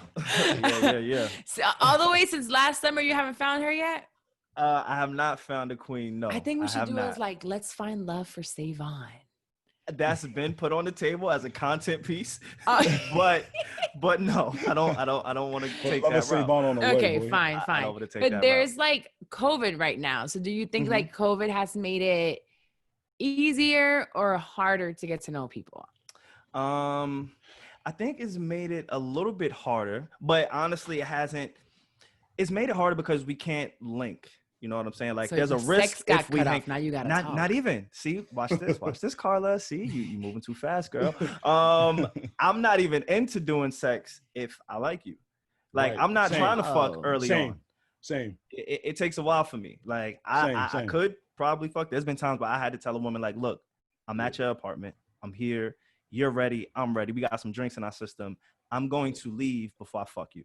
So, all the way since last summer, you haven't found her yet? I have not found a queen. No, I think we should do it as like, let's find love for Savon. That's been put on the table as a content piece, but no, I don't want to take that route. Okay, fine. But there's like COVID right now. So do you think like COVID has made it easier or harder to get to know people? I think it's made it a little bit harder, but honestly, it hasn't. It's made it harder because we can't link. You know what I'm saying? Like, so there's a risk if we hang. Now you gotta not even. See, watch this, Carla. See, you moving too fast, girl. I'm not even into doing sex if I like you. Like, I'm not trying to fuck early on. Same. It takes a while for me. Like, I could probably fuck. There's been times where I had to tell a woman, like, look, I'm at your apartment. I'm here. You're ready. I'm ready. We got some drinks in our system. I'm going to leave before I fuck you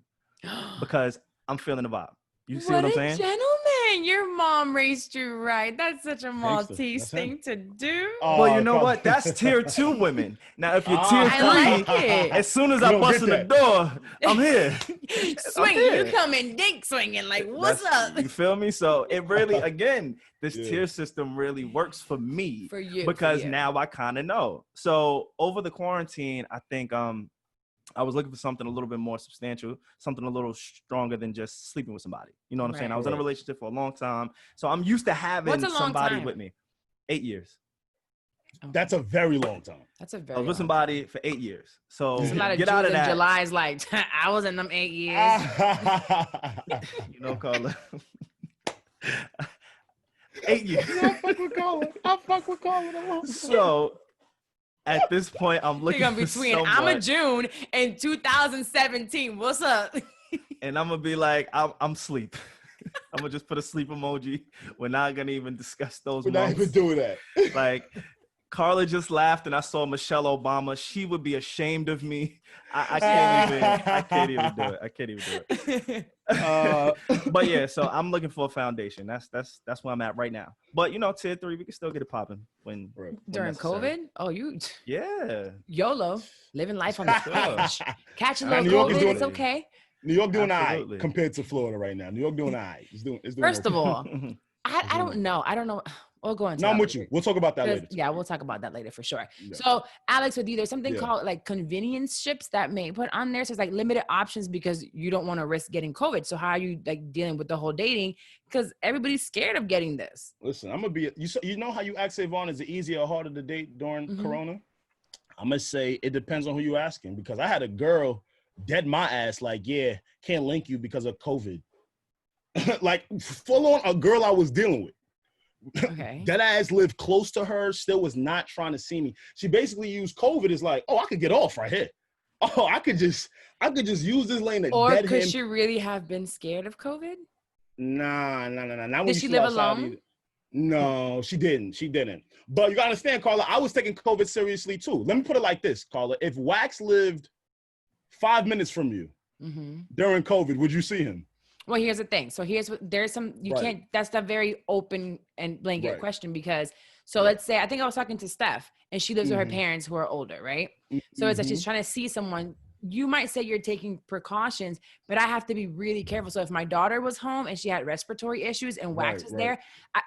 because I'm feeling the vibe. You see what I'm saying? Gentleman, your mom raised you right. That's such a Maltese thing to do. Well, you know what? That's tier 2 women. Now, if you're tier 3, as soon as I bust in the door, I'm here. You come in dink swinging like, what's up? You feel me? So it really, again, this tier system really works for me. For you. Because now I kind of know. So over the quarantine, I think I was looking for something a little bit more substantial, something a little stronger than just sleeping with somebody. You know what I'm saying? I was in a relationship for a long time. So I'm used to having somebody with me. 8 years. Okay. That's a very long time. That's a very I was with somebody for 8 years. So there's a lot of get out of that. July's like, I was in them 8 years. You know, Carla. 8 years. I fuck with Carla. So at this point, I'm looking for between someone, I'm a June in 2017. What's up? and I'm gonna be like, I'm sleep. I'm gonna just put a sleep emoji. We're not gonna even discuss those. We're not even doing that. Like, Carla just laughed, and I saw Michelle Obama. She would be ashamed of me. I can't even do it. I can't even do it. But yeah, so I'm looking for a foundation. That's where I'm at right now. But you know, tier 3, we can still get it popping when during necessary. COVID. Oh, Yeah. YOLO, living life on the edge. Catch a little New York COVID, is doing it's okay. New York doing all Absolutely. right compared to Florida right now. New York doing all right. It's doing First okay. of all, I don't know. We'll go into No, I'm that with later. you. We'll talk about that later. Yeah, we'll talk about that later for sure. Yeah. So, Alex, with you, there's something called like convenience ships that may put on there. So it's like limited options because you don't want to risk getting COVID. So how are you like dealing with the whole dating? Because everybody's scared of getting this. Listen, I'm gonna be. You know how you ask Savon, is it easier or harder to date during Corona? I'm gonna say it depends on who you asking, because I had a girl dead my ass like, yeah, can't link you because of COVID. Like full on a girl I was dealing with. Okay. That ass lived close to her, still was not trying to see me. She basically used COVID as like, oh, I could get off right here. Oh, I could just use this lane to dead him. Or could she really have been scared of COVID? Nah. Not Did she live alone? No, she didn't. But you gotta understand, Carla, I was taking COVID seriously too. Let me put it like this, Carla. If Wax lived 5 minutes from you during COVID, would you see him? Well, here's the thing. So there's some, you can't, that's a very open and blanket question because, so let's say, I think I was talking to Steph and she lives with her parents who are older, right? So it's like she's trying to see someone. You might say you're taking precautions, but I have to be really careful. So if my daughter was home and she had respiratory issues and Wax was there,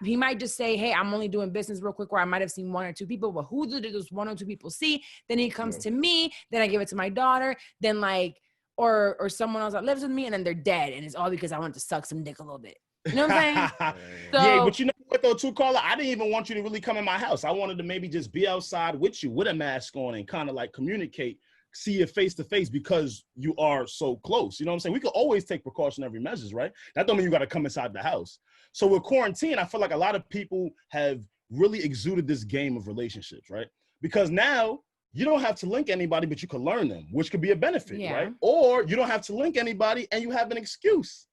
he might just say, hey, I'm only doing business real quick, where I might have seen 1 or 2 people, but who did those 1 or 2 people see? Then he comes to me, then I give it to my daughter, then like, or someone else that lives with me and then they're dead. And it's all because I wanted to suck some dick a little bit. You know what I'm saying? Yeah, but you know what though too, Carla? I didn't even want you to really come in my house. I wanted to maybe just be outside with you with a mask on and kind of like communicate, see you face to face because you are so close. You know what I'm saying? We could always take precautionary measures, right? That don't mean you got to come inside the house. So with quarantine, I feel like a lot of people have really exuded this game of relationships, right? Because now you don't have to link anybody, but you can learn them, which could be a benefit, right? Or you don't have to link anybody and you have an excuse.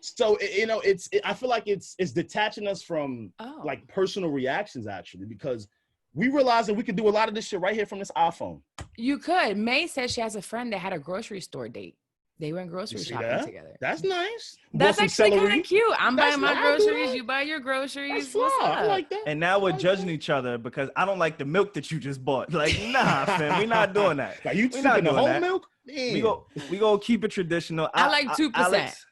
So, you know, I feel like it's detaching us from like personal reactions actually, because we realize that we can do a lot of this shit right here from this iPhone. You could. May says she has a friend that had a grocery store date. They went grocery shopping together. That's nice. That's actually kind of cute. I'm buying my groceries. You buy your groceries. What's up? I like that. And now we're judging each other because I don't like the milk that you just bought. Like, nah, fam, we're not doing that. Like, you taking the whole milk? We go keep it traditional. I like 2%. Alex,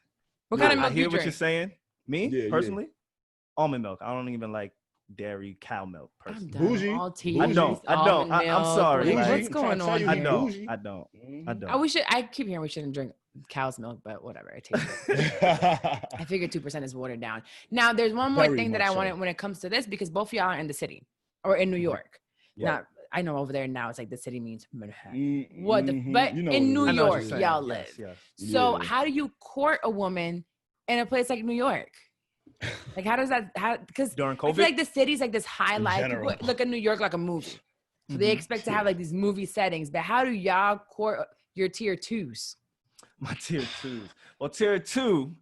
what kind of milk I do you hear what drink? you're saying. Me, personally, almond milk. I don't even like dairy cow milk personally. Bougie. I don't. I'm sorry. Like, like, what's going on here? I don't. I keep hearing we shouldn't drink cow's milk, but whatever. I taste it. I figure 2% is watered down. Now, there's one more thing that I wanted when it comes to this, because both of y'all are in the city or in New York. Now, I know over there now it's like the city means Manhattan. But you know, in New York, y'all live. Yes. So how do you court a woman in a place like New York? Like, how does that? Because during COVID, I feel like the city's like this highlight. People look at New York like a movie, so they expect to have like these movie settings. But how do y'all court your tier 2s? My tier 2s. Well, tier 2,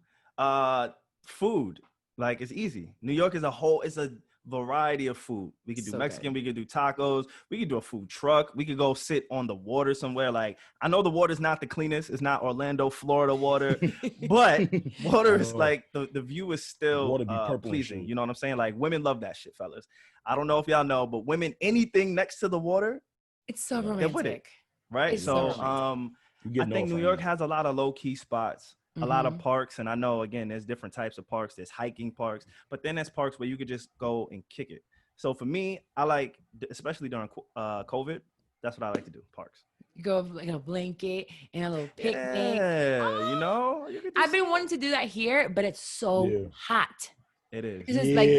food. Like, it's easy. New York is it's a variety of food. We could do Mexican, we could do tacos, we could do a food truck, we could go sit on the water somewhere. Like, I know the water's not the cleanest, it's not Orlando, Florida water, but water is like the view is still pleasing. You know what I'm saying? Like, women love that shit, fellas. I don't know if y'all know, but women, anything next to the water, it's so romantic. They're with it, right? It's so I think New York has a lot of low-key spots. A lot of parks, and I know, again, there's different types of parks. There's hiking parks, but then there's parks where you could just go and kick it. So for me, I like, especially during COVID, that's what I like to do, parks. You go with like a blanket and a little picnic. Yeah, you know, I've been wanting to do that here, but it's so hot. It is. This is like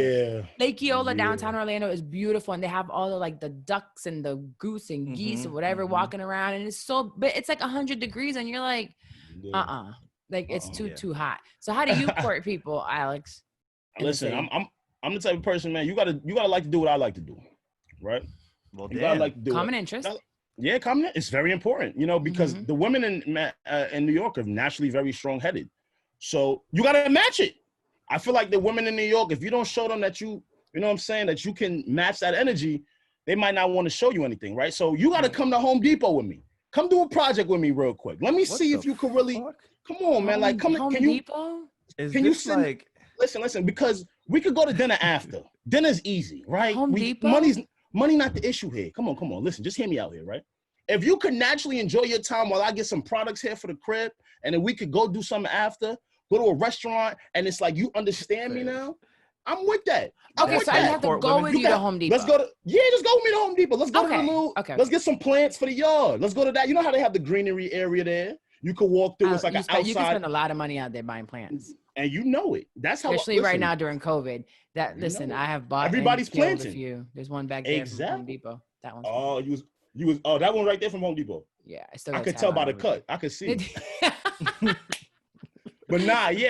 Lake Eola, downtown Orlando is beautiful, and they have all the like the ducks and the goose and geese or whatever walking around, and but it's like 100 degrees, and you're like, like it's too hot. So how do you court people, Alex? Listen, I'm the type of person, man. You gotta like to do what I like to do, right? Well, you gotta like to do common interest. Yeah, common. It's very important, you know, because the women in New York are naturally very strong-headed, so you gotta match it. I feel like the women in New York, if you don't show them that you know what I'm saying, that you can match that energy, they might not want to show you anything, right? So you got to come to Home Depot with me. Come do a project with me real quick. Let me see if you can really, come on, man. Like, come Home can you, Depot? Can you send, like, listen, because we could go to dinner after. Dinner's easy, right? Home Depot? Money not the issue here. Come on. Listen, just hear me out here, right? If you could naturally enjoy your time while I get some products here for the crib, and then we could go do something after, go to a restaurant, and it's like, you understand me now? I'm with that. Okay, so I have to go with you to Home Depot. Let's go to, just go with me to Home Depot. Let's go to the little, let's get some plants for the yard. Let's go to that. You know how they have the greenery area there? You could walk through, it's like an outside. You can spend a lot of money out there buying plants. And you know it. That's how, especially right now during COVID. I have bought everybody's planting. A few. There's one back there from Home Depot. That one's that one right there from Home Depot. Yeah, I could tell by the cut. I could see. But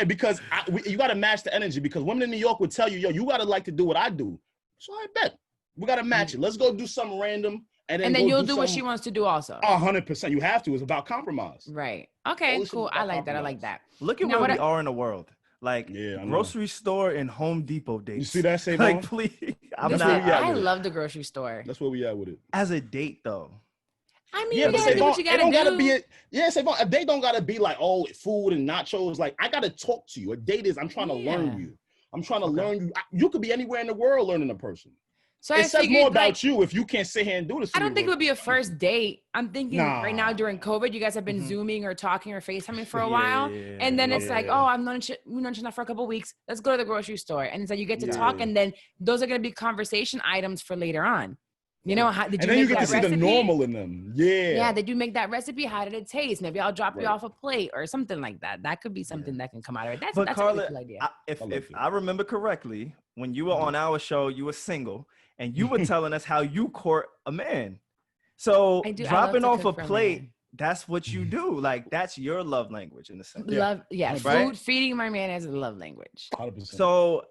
because you got to match the energy, because women in New York would tell you, yo, you got to like to do what I do. So I bet we got to match it. Let's go do something random. And then you'll do what she wants to do also. 100%. You have to. It's about compromise. Right. Okay, cool. I like that. Look at where we are in the world. Like grocery store and Home Depot dates. You see that, Savon? Like, please. I love the grocery store. That's where we at with it. As a date, though. I mean, you gotta do what you gotta do. Savon, a date don't gotta be like, food and nachos. Like, I gotta talk to you. A date is, I'm trying to learn you. I'm trying to learn you. You could be anywhere in the world learning a person. So it says more about you if you can't sit here and do this. I don't think it would be a first date. I'm thinking right now during COVID, you guys have been Zooming or talking or FaceTiming for a while. And then it's like, I've known each other for a couple of weeks. Let's go to the grocery store. And it's like you get to talk, and then those are going to be conversation items for later on. You know, and then you get to see the normal in them. Yeah, did you make that recipe? How did it taste? Maybe I'll drop you off a plate or something like that. That could be something that can come out of it. That's Carla, a really cool idea. If I remember correctly, when you were on our show, you were single. And you were telling us how you court a man. So dropping off a plate, that's what you do. Like, that's your love language in a sense. Love, right? Food, feeding my man is a love language. 100%. So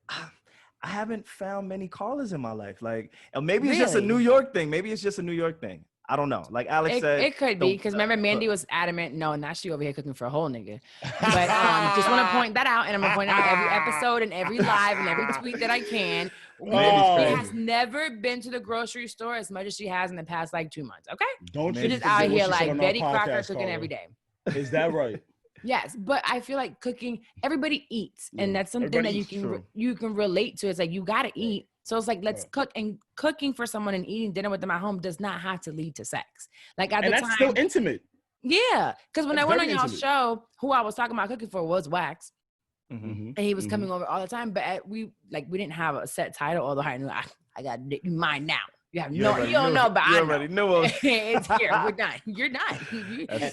I haven't found many callers in my life. Like, maybe it's just a New York thing. Maybe it's just a New York thing. I don't know. Like Alex said. It could be, because remember, Mandy was adamant. No, not she over here cooking for a whole nigga. But just want to point that out. And I'm going to point out every episode and every live and every tweet that I can. She has never been to the grocery store as much as she has in the past, like 2 months. Okay? She's just out here like Betty Crocker cooking every day. Is that right? Yes, but I feel like cooking, everybody eats. And that's something that you can relate to. It's like, you got to eat. So it's like, let's cook, and cooking for someone and eating dinner with them at home does not have to lead to sex. Like at the time, that's still intimate. Yeah, because when I went on y'all's show, who I was talking about cooking for was Wax, and he was coming over all the time. But we didn't have a set title. Although I knew I got you mine now. You have you don't know, but I already know. It's here. We're done. You're done.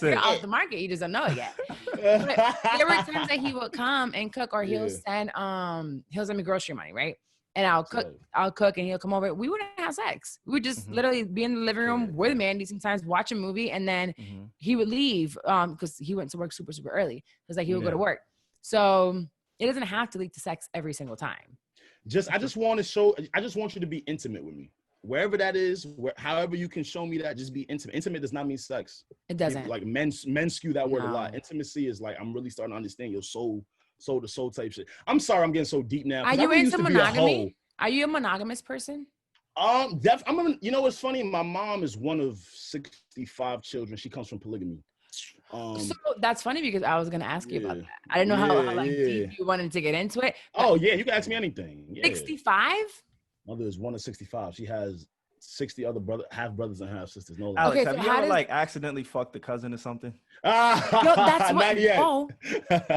You're off the market. You just don't know it yet. But there were times that he would come and cook, or he'll send me grocery money, right? And I'll cook, and he'll come over. We wouldn't have sex. We would just literally be in the living room with Mandy sometimes, watch a movie, and then he would leave because he went to work super, super early. Because like he would go to work. So it doesn't have to lead to sex every single time. I just want you to be intimate with me. Wherever that is, however you can show me that, just be intimate. Intimate does not mean sex. It doesn't. Like men skew that word a lot. Intimacy is like, I'm really starting to understand your soul to soul type shit. I'm sorry, I'm getting so deep now. Are you into monogamy? Are you a monogamous person? You know what's funny? My mom is one of 65 children. She comes from polygamy. So that's funny, because I was gonna ask you about that. I didn't know how deep you wanted to get into it. Oh yeah, you can ask me anything. 65? Mother is one of 65. She has 60 other half brothers and half sisters. No, Alex, Okay, have so you how ever does- like accidentally fucked a cousin or something? Yo, that's what. Not yet. Oh,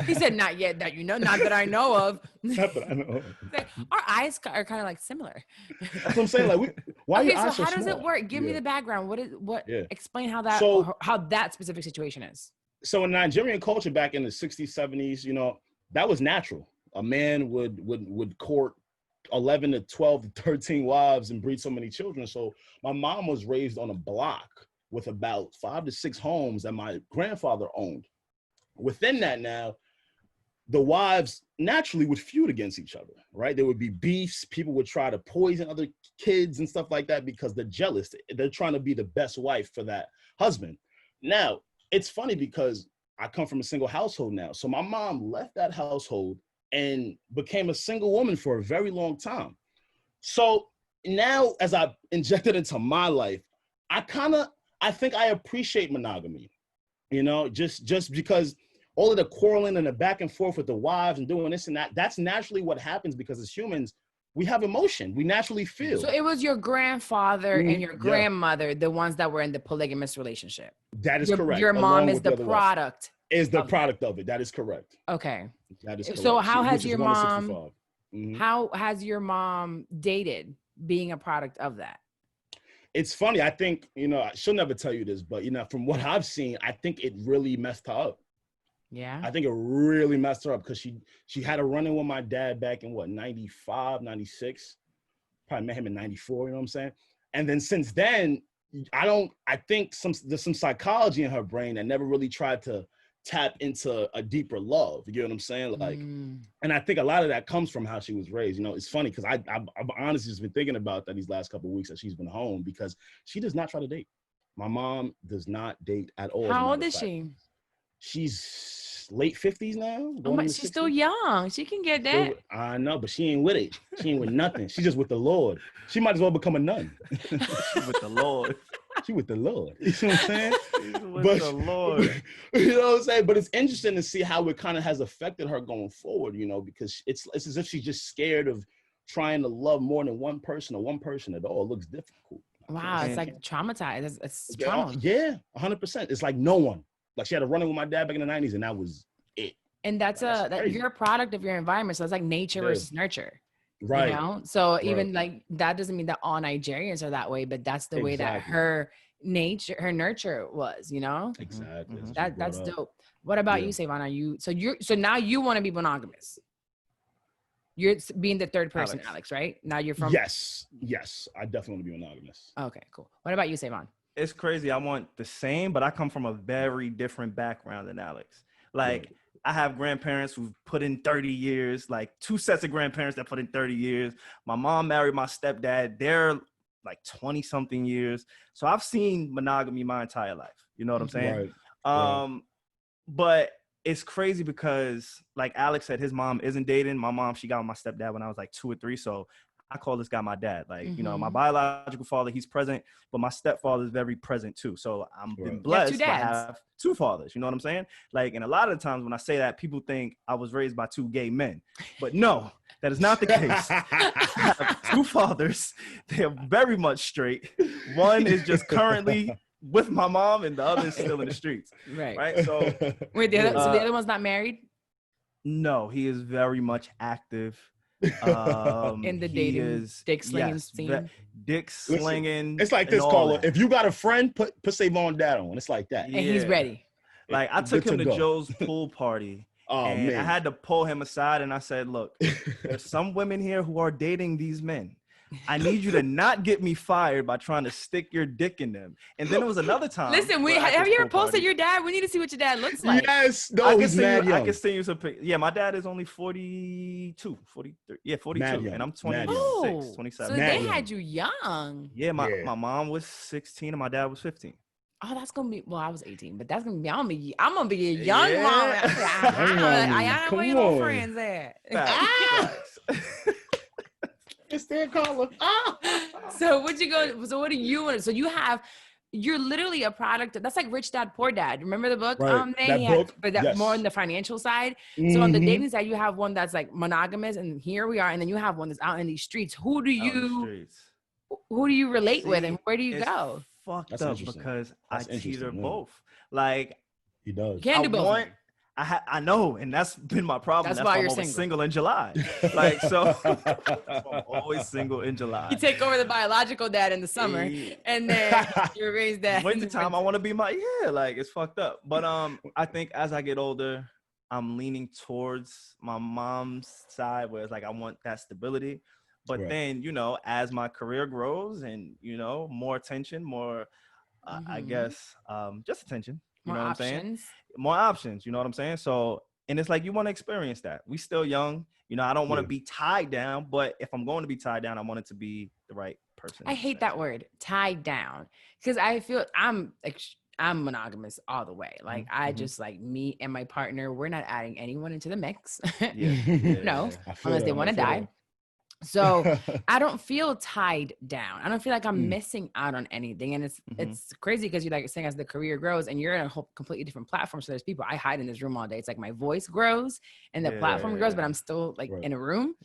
he said not yet. That not that I know of. Not that I know. Like, our eyes are kind of like similar. That's what I'm saying. Like, why Okay, are your so eyes how does small? it work? Give me Yeah. the background. What? Yeah. Explain how that So- how that specific situation is. So in Nigerian culture back in the 60s, 70s, you know, that was natural. A man would court 11 to 12 to 13 wives and breed so many children. So my mom was raised on a block with about 5 to 6 homes that my grandfather owned. Within that now, the wives naturally would feud against each other, right? There would be beefs. People would try to poison other kids and stuff like that because they're jealous. They're trying to be the best wife for that husband. Now, it's funny because I come from a single household now. So my mom left that household and became a single woman for a very long time. So now as I injected into my life, I think I appreciate monogamy, you know, just because all of the quarreling and the back and forth with the wives and doing this and that, that's naturally what happens because as humans, we have emotion. We naturally feel. So it was your grandfather Mhm. and your Yeah. grandmother, the ones that were in the polygamous relationship. That is your, correct. Your mom along is with the other wives. product. Is the of product of it. That is correct. Okay. That is correct. So how has Which is your 1 to mom- 65. Mhm. How has your mom dated being a product of that? It's funny. I think, you know, she'll never tell you this, but, you know, from what I've seen, I think it really messed her up. Yeah. I think it really messed her up because she had a run-in with my dad back in, 95, 96? Probably met him in 94, you know what I'm saying? And then since then, I think there's some psychology in her brain that never really tried to tap into a deeper love. You get what I'm saying? Like, and I think a lot of that comes from how she was raised. You know, it's funny because I've honestly just been thinking about that these last couple of weeks that she's been home because she does not try to date. My mom does not date at all. How old is she? She's late 50s now. Oh my, into she's still 60s. young. She can get Still that. I know, but she ain't with it. She ain't with nothing. She's just with the Lord. She might as well become a nun. With the Lord. She with the Lord. You know what I'm saying? With the Lord. You know what I'm saying? But it's interesting to see how it kind of has affected her going forward, you know, because it's as if she's just scared of trying to love more than one person or one person at all. It looks difficult. Wow, it's like traumatized. It's trauma. Yeah, 100%. It's like no one. Like she had a run-in with my dad back in the 90s and that was it. And that's you're a product of your environment. So it's like nature versus nurture. Right. You know? So even like that doesn't mean that all Nigerians are that way, but that's the way that her nurture was, you know? Exactly. That's dope. What about you, Savon? So now you want to be monogamous. You're being the third person, Alex, right? Now you're from Yes, I definitely want to be monogamous. Okay, cool. What about you, Savon? It's crazy. I want the same, but I come from a very different background than Alex. Like I have grandparents who've put in 30 years, like 2 sets of grandparents that put in 30 years. My mom married my stepdad. They're like 20 something years. So I've seen monogamy my entire life. You know what I'm saying? Right. But it's crazy because like Alex said, his mom isn't dating. My mom, she got with my stepdad when I was like 2 or 3. So I call this guy my dad. Like, you know, my biological father, he's present, but my stepfather is very present too. So I'm been blessed to have 2 fathers. You know what I'm saying? Like, and a lot of the times when I say that, people think I was raised by 2 gay men. But no, that is not the case. I have 2 fathers. They are very much straight. One is just currently with my mom and the other is still in the streets. Right. So wait, so the other one's not married? No, he is very much active. In the dating dick slinging scene. Dick slinging. It's like this, caller. If you got a friend, put Savon Dad on. It's like that. And he's ready. Like I took him to Joe's pool party. And man. I had to pull him aside and I said, look, there's some women here who are dating these men. I need you to not get me fired by trying to stick your dick in them. And then it was another time. Listen, have you ever posted your dad? We need to see what your dad looks like. Yes. No, he's mad young. I can send you some pictures. Yeah, my dad is only 42, 43. Yeah, 42. And I'm 26, 27. So they had you young. Yeah, my mom was 16 and my dad was 15. Oh, that's gonna be. Well, I was 18, but that's gonna be. I'm gonna be a young mom. I where your little friends at? It's their caller. So what do you want? So you're literally a product. That's like Rich Dad Poor Dad. Remember the book? Right. But more on the financial side. So on the dating side, you have one that's like monogamous, and here we are, and then you have one that's out in these streets. Who do you who do you relate with and where do you go? Fucked That's up interesting. because That's I teeter interesting, yeah. both. Like He does. You can't do both. I know, and that's been my problem. That's why I'm you're always single. single in July. Like, so I'm always single in July. You take over the biological dad in the summer, and then you raise that. Wintertime, I want to be like it's fucked up. But I think as I get older, I'm leaning towards my mom's side, where it's like I want that stability. But then, you know, as my career grows and, you know, more attention, more, I guess, just attention. You know what I'm saying? More options. You know what I'm saying? So, and it's like, you want to experience that. We still young. You know, I don't want to be tied down, but if I'm going to be tied down, I want it to be the right person. I hate that word, tied down, because I feel I'm monogamous all the way. Like I just like me and my partner, we're not adding anyone into the mix. No, unless they want to die. So I don't feel tied down. I don't feel like I'm missing out on anything. And it's crazy because you're like saying as the career grows and you're in a whole completely different platform. So there's people I hide in this room all day. It's like my voice grows and the platform grows, but I'm still like in a room.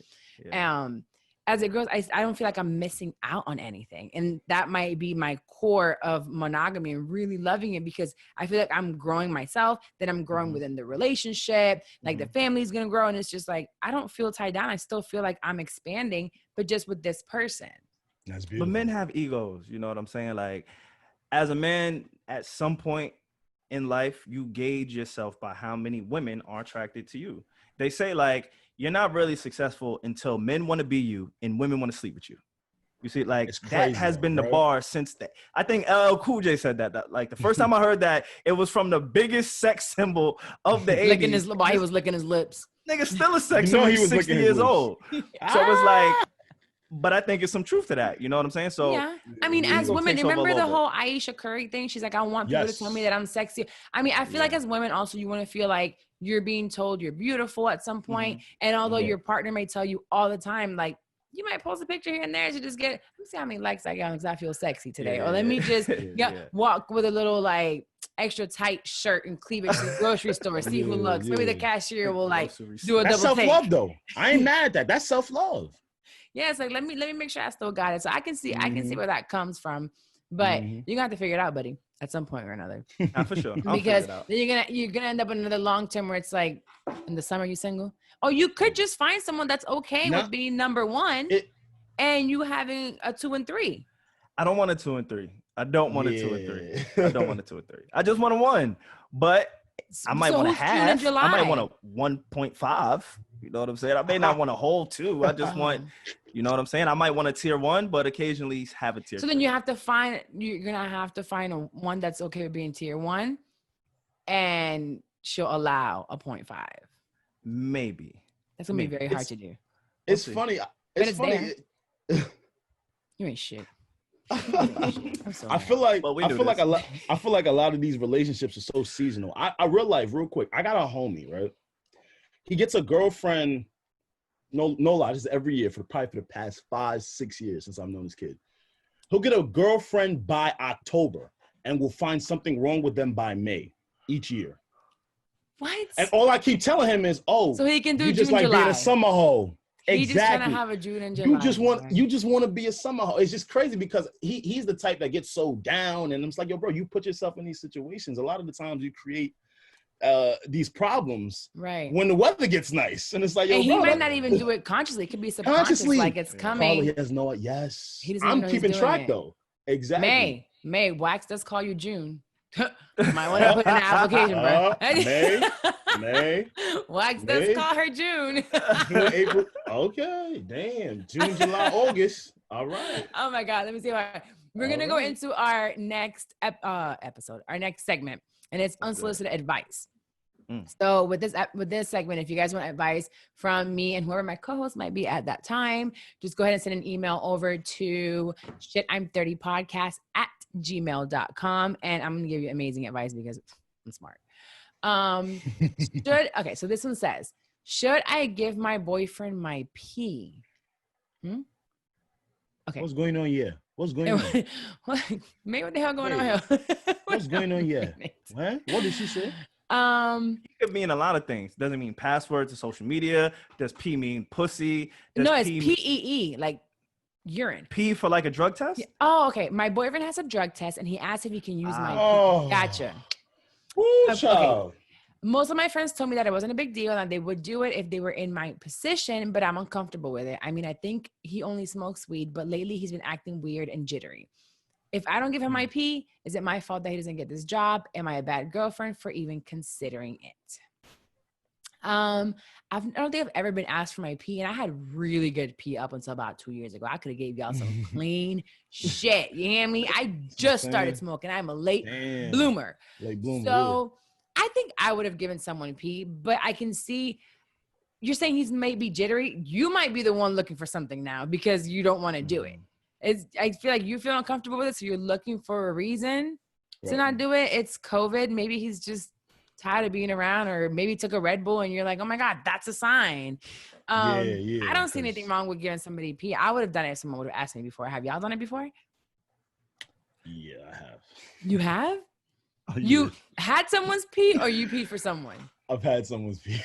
As it grows, I don't feel like I'm missing out on anything. And that might be my core of monogamy and really loving it because I feel like I'm growing myself, then I'm growing within the relationship, like the family's going to grow. And it's just like, I don't feel tied down. I still feel like I'm expanding, but just with this person. That's beautiful. But men have egos, you know what I'm saying? Like as a man, at some point in life, you gauge yourself by how many women are attracted to you. They say like, you're not really successful until men want to be you and women want to sleep with you. You see, like that has been the bar since that. I think LL Cool J said that like the first time I heard that, it was from the biggest sex symbol of the 80s. While he was licking his lips. Nigga still a sex symbol. He's 60 years old. So it's like, but I think it's some truth to that. You know what I'm saying? So yeah, I mean, as women, remember the whole Aisha Curry thing? She's like, I want people to tell me that I'm sexy. I mean, I feel like as women also, you want to feel like you're being told you're beautiful at some point. And although your partner may tell you all the time, like you might post a picture here and there to just get, let me see how many likes I got because I feel sexy today. Or let me just walk with a little like extra tight shirt and cleavage to the grocery store, see who looks. Maybe the cashier will like do a That's double take. That's self-love though. I ain't mad at that. That's self-love. Yeah, it's like let me make sure I still got it. So I can see where that comes from. But you're gonna have to figure it out, buddy, at some point or another. For sure. Because then you're gonna end up in another long term where it's like in the summer you single. Oh, you could just find someone that's okay with being number one and you having a 2 and 3. I don't want a 2 and 3. I don't want a 2 and 3. I don't want a 2 and 3. I just want a 1. But I might want a half. I might want a 1.5. You know what I'm saying? I may not want a whole 2. I just want, you know what I'm saying? I might want a tier 1, but occasionally have a tier 2. So then you're gonna have to find one that's okay with being tier 1 and she'll allow a 0.5. Maybe. That's gonna be very hard to do. It's funny. It's funny. You ain't shit. I feel like a lot of these relationships are so seasonal. I real life real quick. I got a homie, right? He gets a girlfriend. No lie, this is every year for the past 5-6 years since I've known this kid. He'll get a girlfriend by October and will find something wrong with them by May each year. What? And all I keep telling him is, so he can do you June, just like July. being a summer hoe. He Exactly. just trying to have a June and July. You just want to be a summer hoe. It's just crazy because he's the type that gets so down, and I'm just like, yo, bro, you put yourself in these situations. A lot of the times you create these problems right when the weather gets nice, and it's like, yo, and he bro, might not even do it consciously. It could be subconsciously, like it's coming. He has no. Yes, he doesn't I'm know keeping track it. though. Exactly. May Wax does call you June. Might want to put in an application, bro. May. Wax does call her June. June, April. Okay, damn. June, July, August. All right. Oh my God. Let me see. We're gonna go into our next episode, our next segment, and it's unsolicited advice. So with this segment, if you guys want advice from me and whoever my co-host might be at that time, just go ahead and send an email over to shitim30podcast@gmail.com. And I'm going to give you amazing advice because I'm smart. Okay. So this one says, should I give my boyfriend my pee? Okay. What's going on here? What's going on? Maybe what the hell going on here? What's going on here? What did she say? It could mean a lot of things. Doesn't mean passwords to social media. Does P mean pussy? No, it's PEE. Like urine. Pee for like a drug test? Yeah. Oh, okay. My boyfriend has a drug test, and he asked if he can use my pee. Gotcha. Okay. Most of my friends told me that it wasn't a big deal and they would do it if they were in my position, but I'm uncomfortable with it. I mean, I think he only smokes weed, but lately he's been acting weird and jittery. If I don't give him my pee, is it my fault that he doesn't get this job? Am I a bad girlfriend for even considering it? I don't think I've ever been asked for my pee, and I had really good pee up until about 2 years ago. I could have gave y'all some clean shit. You hear me? I just started smoking. I'm a late bloomer. So I think I would have given someone pee, but I can see you're saying he's maybe jittery. You might be the one looking for something now because you don't want to do it. I feel like you feel uncomfortable with it, so you're looking for a reason to not do it. It's COVID. Maybe he's just tired of being around, or maybe took a Red Bull and you're like, oh my God, that's a sign. I don't see anything wrong with giving somebody pee. I would have done it if someone would have asked me before. Have y'all done it before? Yeah, I have. You have? You had someone's pee, or you peed for someone? I've had someone's pee.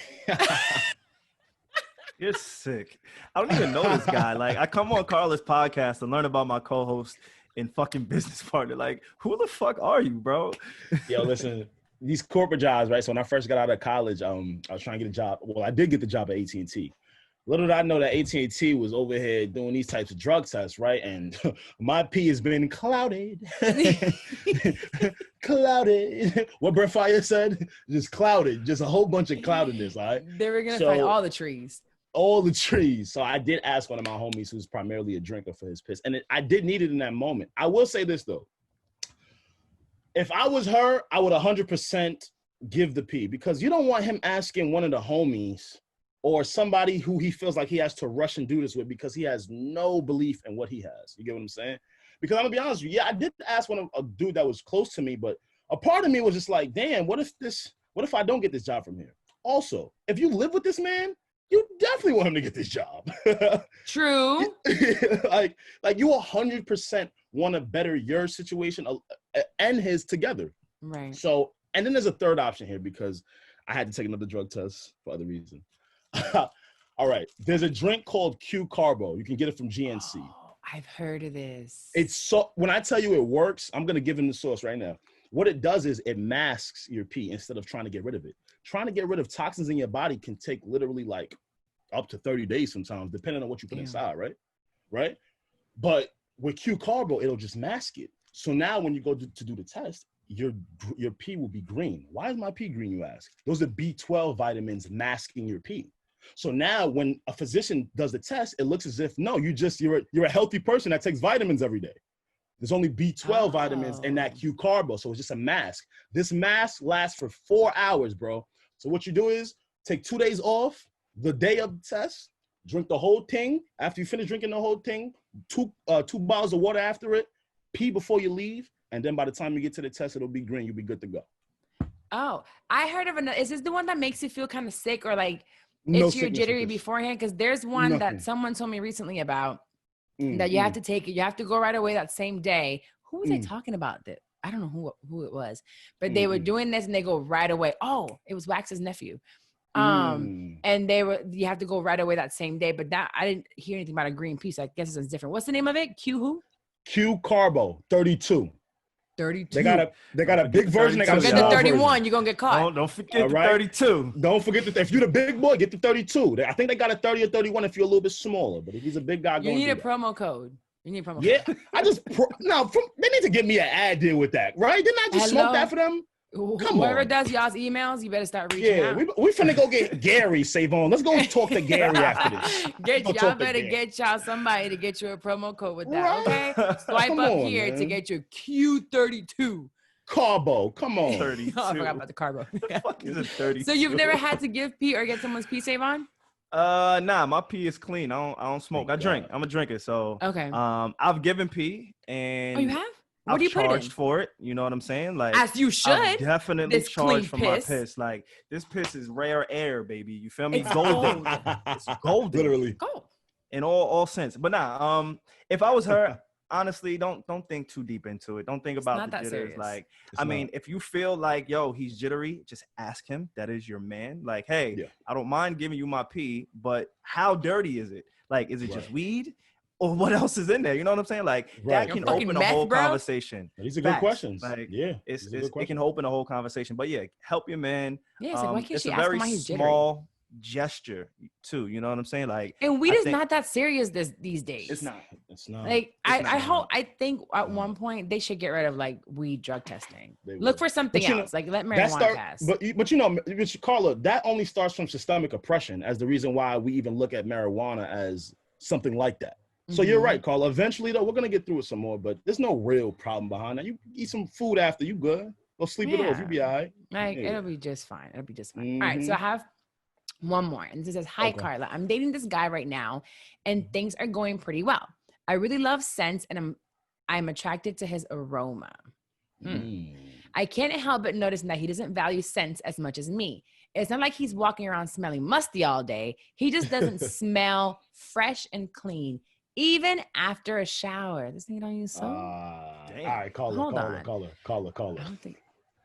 You're sick. I don't even know this guy. Like, I come on Carla's podcast and learn about my co-host and fucking business partner. Like, who the fuck are you, bro? Yo, listen, these corporate jobs, right? So when I first got out of college, I was trying to get a job. Well, I did get the job at AT&T. Little did I know that AT&T was over here doing these types of drug tests, right? And my pee has been clouded. Clouded. What Brent Fire said? Just clouded. Just a whole bunch of cloudedness, all right? They were going to find all the trees. All the trees. So I did ask one of my homies who's primarily a drinker for his piss. And I did need it in that moment. I will say this, though. If I was her, I would 100% give the pee, because you don't want him asking one of the homies or somebody who he feels like he has to rush and do this with because he has no belief in what he has. You get what I'm saying? Because I'm going to be honest with you. Yeah, I did ask a dude that was close to me, but a part of me was just like, damn, what if I don't get this job from here? Also, if you live with this man, you definitely want him to get this job. True. like you 100% want to better your situation and his together. Right. So, and then there's a third option here because I had to take another drug test for other reason. All right. There's a drink called Q Carbo. You can get it from GNC. Oh, I've heard of this. When I tell you it works, I'm going to give him the source right now. What it does is it masks your pee instead of trying to get rid of it. Trying to get rid of toxins in your body can take literally like up to 30 days sometimes, depending on what you put inside, right? Right? But with Q Carbo, it'll just mask it. So now when you go to do the test, your pee will be green. Why is my pee green, you ask? Those are B12 vitamins masking your pee. So now when a physician does the test, it looks as if, no, you're a healthy person that takes vitamins every day. There's only B12 vitamins in that Q Carbo, so it's just a mask. This mask lasts for 4 hours, bro. So what you do is take 2 days off, the day of the test, drink the whole thing. After you finish drinking the whole thing, two bottles of water after it, pee before you leave, and then by the time you get to the test, it'll be green. You'll be good to go. Oh, I heard of another. Is this the one that makes you feel kind of sick or like itchy or jittery beforehand? Because there's one that someone told me recently about that you have to take it. You have to go right away that same day. Who was I talking about that? I don't know who it was, but they were doing this and they go right away. Oh, it was Wax's nephew. And you have to go right away that same day, but that I didn't hear anything about a green piece. I guess it's different. What's the name of it? Q who? Q Carbo 32. 32. They got a big version. They got a get small the 31. Version. You're gonna get caught. Don't forget the 32. Don't forget if you're the big boy, get the 32. I think they got a 30 or 31 if you're a little bit smaller. But if he's a big guy, you need a promo code. You need a promo code. Yeah, they need to give me an ad deal with that, right? Didn't I just smoke that for them? Whoever does y'all's emails, you better start reaching out. Yeah, we finna go get Gary Savon. Let's go talk to Gary after this. Y'all better get y'all somebody to get you a promo code with that, okay? Swipe up here to get your Q32. Carbo, come on. 32. Oh, I forgot about the Carbo. The fuck is a 32? So you've never had to give pee or get someone's pee, Savon? Nah, my pee is clean. I don't smoke. I drink. I'm a drinker, so okay. I've given pee and you have? What do you put in? I've charged for it. You know what I'm saying? Like, as you should. I've definitely charged for my piss. Like, this piss is rare air, baby. You feel me? It's golden. It's golden. Literally. Gold. In all sense. But nah, if I was her, honestly, don't think too deep into it. Don't think about the jitters. Serious. Like, if you feel like, yo, he's jittery, just ask him. That is your man. Like, hey, I don't mind giving you my pee, but how dirty is it? Like, is it just weed? or what else is in there? You know what I'm saying? Like that can open a whole conversation. These are good questions. Like, yeah, it can open a whole conversation. But yeah, help your man. Yeah, it's like, why can't it's she a ask very him why he's small gesture too. You know what I'm saying? Like, and weed is not that serious these days. It's not. It's not. Like I think at one point they should get rid of like weed drug testing. Look for something else. Like let marijuana pass. But you know, Carla, that only starts from systemic oppression as the reason why we even look at marijuana as something like that. So you're right, Carla. Eventually, though, we're gonna get through it some more, but there's no real problem behind that. You eat some food after, you good. Go sleep it off, you be all right. Like it'll be just fine. It'll be just fine. All right, so I have one more, and this says, "Hi, Carla. I'm dating this guy right now, and things are going pretty well. I really love scents, and I'm attracted to his aroma. I can't help but notice that he doesn't value scents as much as me. It's not like he's walking around smelling musty all day. He just doesn't smell fresh and clean, even after a shower. This nigga don't use soap. All right, call her.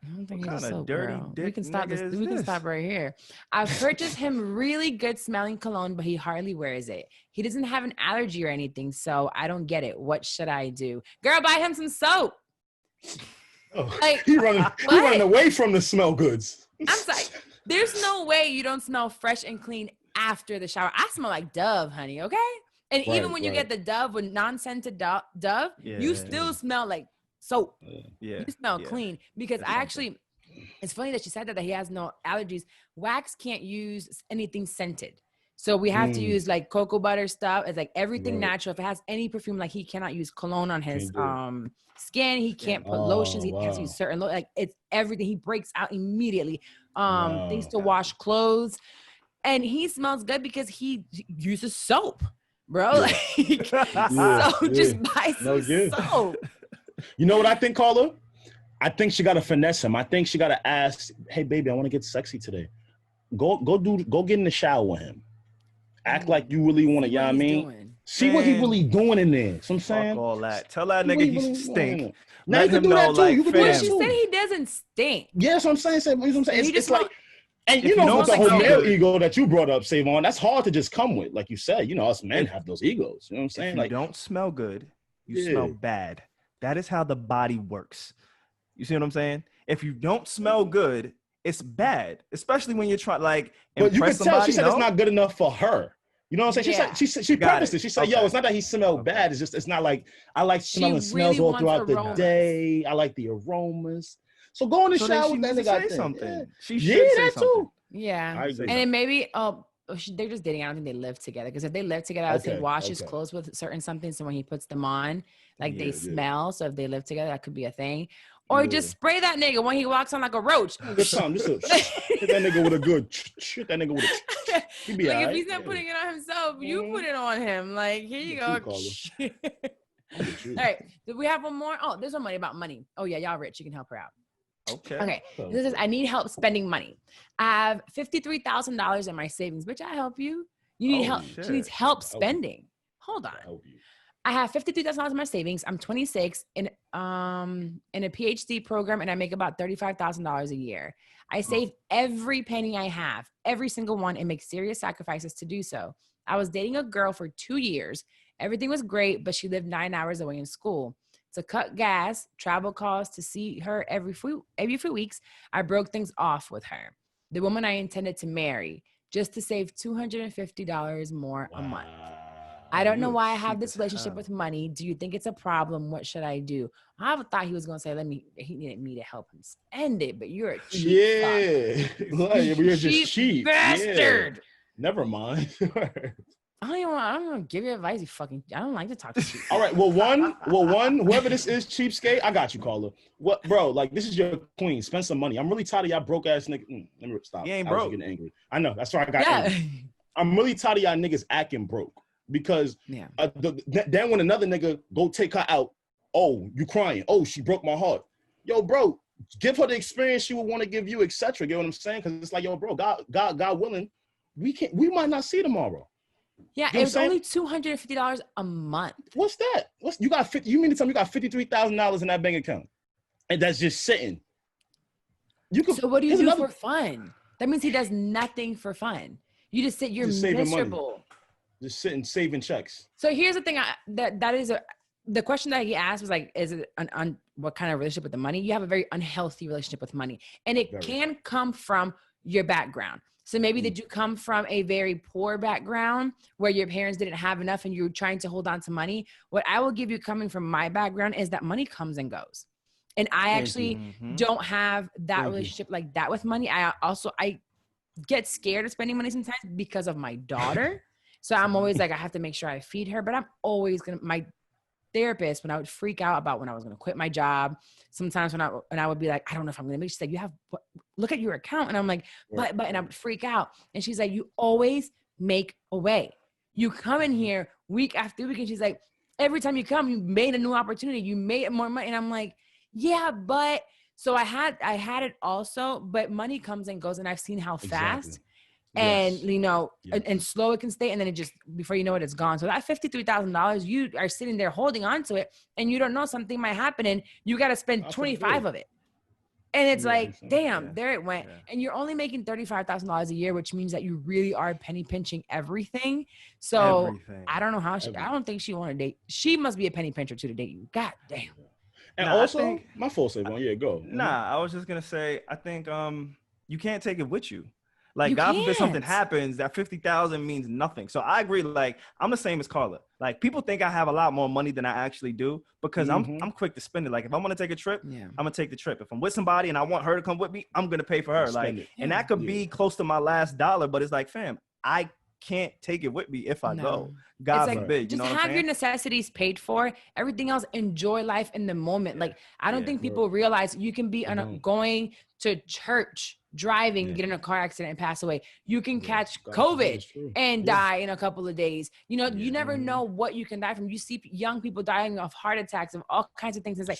I don't think he's a soap girl. We can stop this. We can stop right here. I've purchased him really good smelling cologne, but he hardly wears it. He doesn't have an allergy or anything, so I don't get it. What should I do? Girl, buy him some soap. Like, he running away from the smell goods. I'm sorry. There's no way you don't smell fresh and clean after the shower. I smell like Dove, honey, okay? And even when you get the Dove with non-scented Dove, you still smell like soap. You smell clean. Because it's funny that she said that he has no allergies. Wax can't use anything scented. So we have to use like cocoa butter stuff. It's like everything natural. If it has any perfume, like he cannot use cologne on his skin. He can't put lotions. He has to use certain like it's everything. He breaks out immediately. Things to wash clothes. And he smells good because he uses soap, bro. Just buy some soap. You know what I think, Carla? I think she got to finesse him. I think she got to ask, hey, baby, I want to get sexy today. Go get in the shower with him. Act like you really want to, you know what I mean? See what he really doing in there. So I'm saying. Fuck all that. Tell that nigga he stink. Now you can do that too. You can do that too. She said he doesn't stink. Yeah, that's what I'm saying. It's like, and you know, with the whole male ego that you brought up, Savon, that's hard to just come with. Like you said, you know, us men have those egos. You know what I'm saying? If you don't smell good, you smell bad. That is how the body works. You see what I'm saying? If you don't smell good, it's bad, especially when you're trying like impress somebody. But you can tell she said it's not good enough for her. You know what I'm saying? She prefaced it. She said, yo, it's not that he smelled bad. It's just, it's not like, I like smelling smells all throughout the day. I like the aromas. So go in the shower with that nigga. Something. She should say something. Too. Yeah. And then maybe, they're just dating. I don't think they live together. Because if they live together, I would say wash his clothes with certain something. So when he puts them on, like they smell. So if they live together, that could be a thing. Or just spray that nigga when he walks on like a roach. Good time. Just hit that nigga with a good shit. That nigga with a. He be like if he's not putting it on himself, you put it on him. Like here you go. All right. Do we have one more? Oh, there's one money about money. Oh yeah, y'all rich. You can help her out. Okay. This is I need help spending money. I have $53,000 in my savings. Bitch, I help you. You need help. Shit. She needs help spending. Hold on. I have $53,000 in my savings. I'm 26 in a PhD program, and I make about $35,000 a year. I save every penny I have, every single one, and make serious sacrifices to do so. I was dating a girl for 2 years. Everything was great, but she lived 9 hours away in school. To cut gas, travel costs, to see her every few weeks, I broke things off with her, the woman I intended to marry, just to save $250 more a month. I don't know why I have this relationship with money. Do you think it's a problem? What should I do? I thought he was going to say, he needed me to help him spend it, but you're a cheap you're just cheap bastard. Yeah. Never mind. I don't want to give you advice. I don't like to talk to you. All right. Well, whoever this is, cheapskate, I got you, Carla. What, bro? Like, this is your queen. Spend some money. I'm really tired of y'all broke ass niggas. Let me stop. You ain't broke. I was getting angry. I know. That's why I got angry. I'm really tired of y'all niggas acting broke. Because then when another nigga go take her out, oh, you crying. Oh, she broke my heart. Yo, bro, give her the experience she would want to give you, etc. You know what I'm saying? Because it's like, yo, bro, God willing, we might not see tomorrow. Yeah, you know it was only $250 a month. What's that? You mean to tell me you got $53,000 in that bank account, and that's just sitting? So what do you do for fun? That means he does nothing for fun. You just sit. You're miserable. Just sitting, saving checks. So here's the thing. The question that he asked was like, is it what kind of relationship with the money? You have a very unhealthy relationship with money, and it can come from your background. So maybe did you come from a very poor background where your parents didn't have enough and you were trying to hold on to money? What I will give you coming from my background is that money comes and goes. And I actually don't have that relationship like that with money. I get scared of spending money sometimes because of my daughter. So I'm always like, I have to make sure I feed her, but I'm always my therapist, when I would freak out about when I was going to quit my job, sometimes when I would be like, I don't know if I'm going to make, she's like, look at your account. And I'm like, but, and I would freak out. And she's like, you always make a way. You come in here week after week. And she's like, every time you come, you made a new opportunity. You made more money. And I'm like, yeah, but so I had it also, but money comes and goes. And I've seen how fast and, and slow it can stay. And then it just, before you know it, it's gone. So that $53,000, you are sitting there holding on to it and you don't know something might happen and you got to spend 25 of it. And it's damn, there it went. Yeah. And you're only making $35,000 a year, which means that you really are penny pinching everything. So I don't know how I don't think she want to date. She must be a penny pincher too to date you. God damn. And also, my full Savon. Yeah, go. I was just gonna say, I think you can't take it with you. Like, God forbid something happens, that 50,000 means nothing. So I agree. Like, I'm the same as Carla. Like, people think I have a lot more money than I actually do because I'm quick to spend it. Like, if I want to take a trip, I'm gonna take the trip. If I'm with somebody and I want her to come with me, I'm gonna pay for her. And that could be close to my last dollar, but it's like, fam, I can't take it with me if I go. God forbid. Just have your necessities paid for. Everything else, enjoy life in the moment. Like, I don't think people realize you can be going to church, driving, get in a car accident and pass away. You can catch COVID and die in a couple of days. You know, you never know what you can die from. You see young people dying of heart attacks, of all kinds of things. It's like,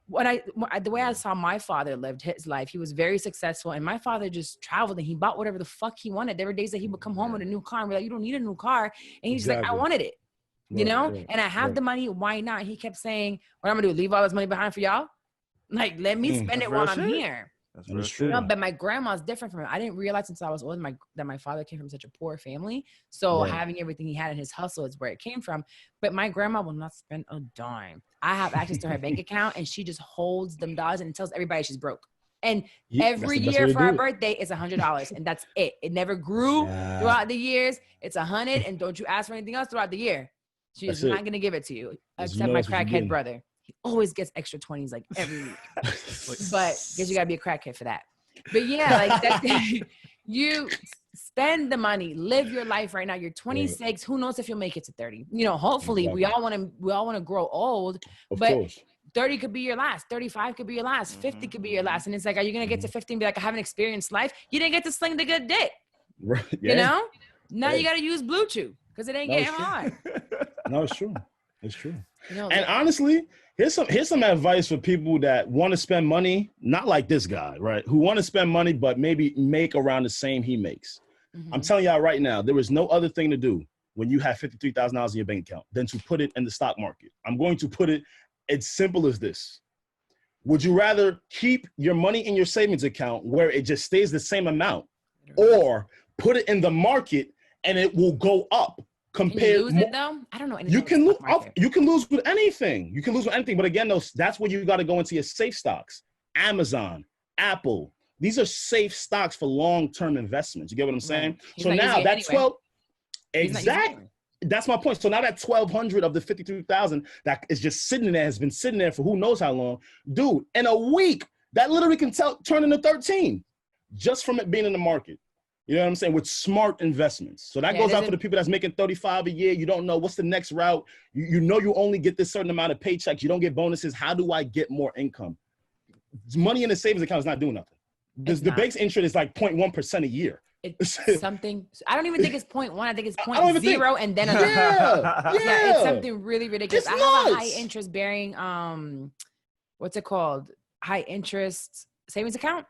the way I saw my father lived his life, he was very successful, and my father just traveled and he bought whatever the fuck he wanted. There were days that he would come home with a new car and be like, you don't need a new car. And he's like, I wanted it, you know? And I have the money. Why not? He kept saying, what I'm gonna do, leave all this money behind for y'all? Like, let me spend it while I'm here. That's true. No, but my grandma's different from him. I didn't realize until I was old that my father came from such a poor family. So having everything he had in his hustle is where it came from. But my grandma will not spend a dime. I have access to her bank account and she just holds them dollars and tells everybody she's broke. And every year for our birthday, it's $100 and that's it. It never grew throughout the years. It's $100 and don't you ask for anything else throughout the year. She's not going to give it to you, except my crackhead brother. He always gets extra 20s like every week. But guess you gotta be a crackhead for that. But like you spend the money, live your life right now. You're 26. Who knows if you'll make it to 30? You know, hopefully we all want to grow old, but 30 could be your last, 35 could be your last, 50 could be your last. And it's like, are you gonna get to 50 and be like, I haven't experienced life? You didn't get to sling the good dick. Right. You know? Now you gotta use Blue Chew because it ain't getting hard. No, it's true. It's true. And honestly, here's some advice for people that want to spend money, not like this guy, right? Who want to spend money, but maybe make around the same he makes. I'm telling y'all right now, there is no other thing to do when you have $53,000 in your bank account than to put it in the stock market. I'm going to put it as simple as this. Would you rather keep your money in your savings account where it just stays the same amount, or put it in the market and it will go up? Can you lose it though? I don't know anything. You can lose with anything. You can lose with anything. But again, that's where you got to go into your safe stocks. Amazon, Apple. These are safe stocks for long-term investments. You get what I'm saying? So now that 12, exactly. That's my point. So now that 1,200 of the 52,000 that is just sitting there, has been sitting there for who knows how long, dude. In a week, that literally can turn into 13 just from it being in the market. You know what I'm saying? With smart investments. So that goes out for the people that's making 35 a year. You don't know what's the next route. You know you only get this certain amount of paychecks. You don't get bonuses. How do I get more income? Money in the savings account is not doing nothing. The base interest is like 0.1% a year. It's something. I don't even think it's 0.1. I think it's 0.0 and then it's something really ridiculous. I have a high interest bearing what's it called? High interest savings account.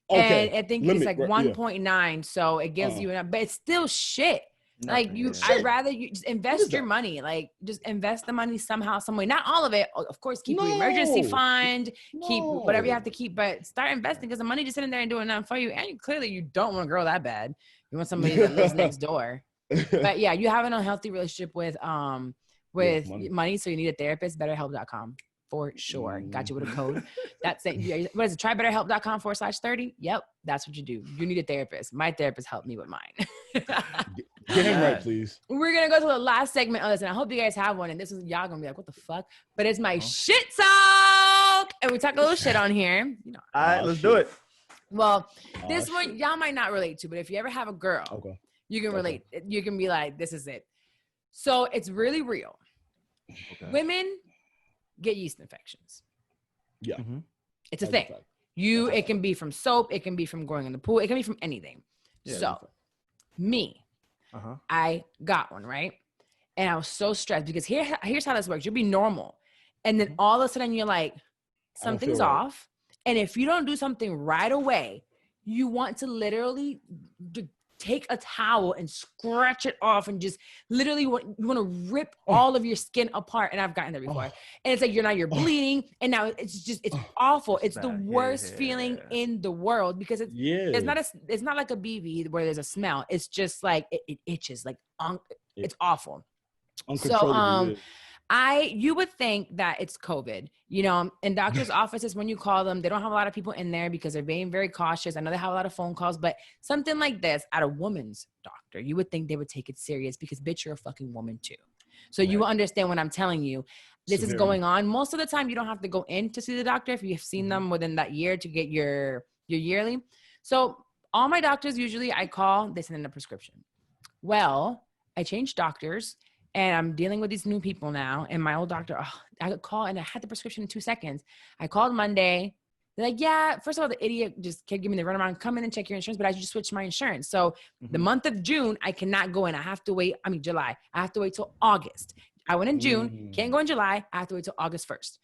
Okay. And I think it's like 1.9. So it gives you, but it's still shit. Like I'd rather you just invest your money. Like just invest the money somehow, some way. Not all of it. Of course, keep your emergency fund, keep whatever you have to keep, but start investing because the money just sitting there and doing nothing for you. And clearly you don't want to grow that bad. You want somebody that lives next door. But yeah, you have an unhealthy relationship with money, so you need a therapist. BetterHelp.com for sure. Got you with a code. That's it. What is it? Try BetterHelp.com/30. Yep, that's what you do. You need a therapist. My therapist helped me with mine. Get him right, please. We're gonna go to the last segment of this, and I hope you guys have one. And this is y'all gonna be like, "What the fuck?" But it's my shit talk, and we talk a little shit on here. You know. All right, let's do it. Well, this one y'all might not relate to, but if you ever have a girl, you can relate. You can be like, "This is it." So it's really real. Okay. Women get yeast infections. Yeah, it's a thing. It can be from soap. It can be from going in the pool. It can be from anything. Yeah, so, me. I got one, right? And I was so stressed because here's how this works. You'll be normal. And then all of a sudden you're like, something's off. And if you don't do something right away, you want to literally take a towel and scratch it off and just literally you want to rip all of your skin apart. And I've gotten there before. And it's like you're bleeding. And now it's awful. It's the worst feeling in the world because it's not like a BV where there's a smell. It's just like it itches, like it's awful. So you would think that it's COVID, in doctors' offices, when you call them, they don't have a lot of people in there because they're being very cautious. I know they have a lot of phone calls, but something like this at a woman's doctor, you would think they would take it serious because bitch, you're a fucking woman too. So you will understand when I'm telling you this is going on. Most of the time you don't have to go in to see the doctor if you've seen them within that year to get your yearly. So all my doctors, usually I call, they send in a prescription. Well, I changed doctors. And I'm dealing with these new people now. And my old doctor, I could call and I had the prescription in 2 seconds. I called Monday. They're like, yeah, first of all, the idiot just kept giving me the runaround. Come in and check your insurance. But I just switched my insurance. So the month of June, I cannot go in. July. I have to wait till August. I went in June, can't go in July. I have to wait till August 1st.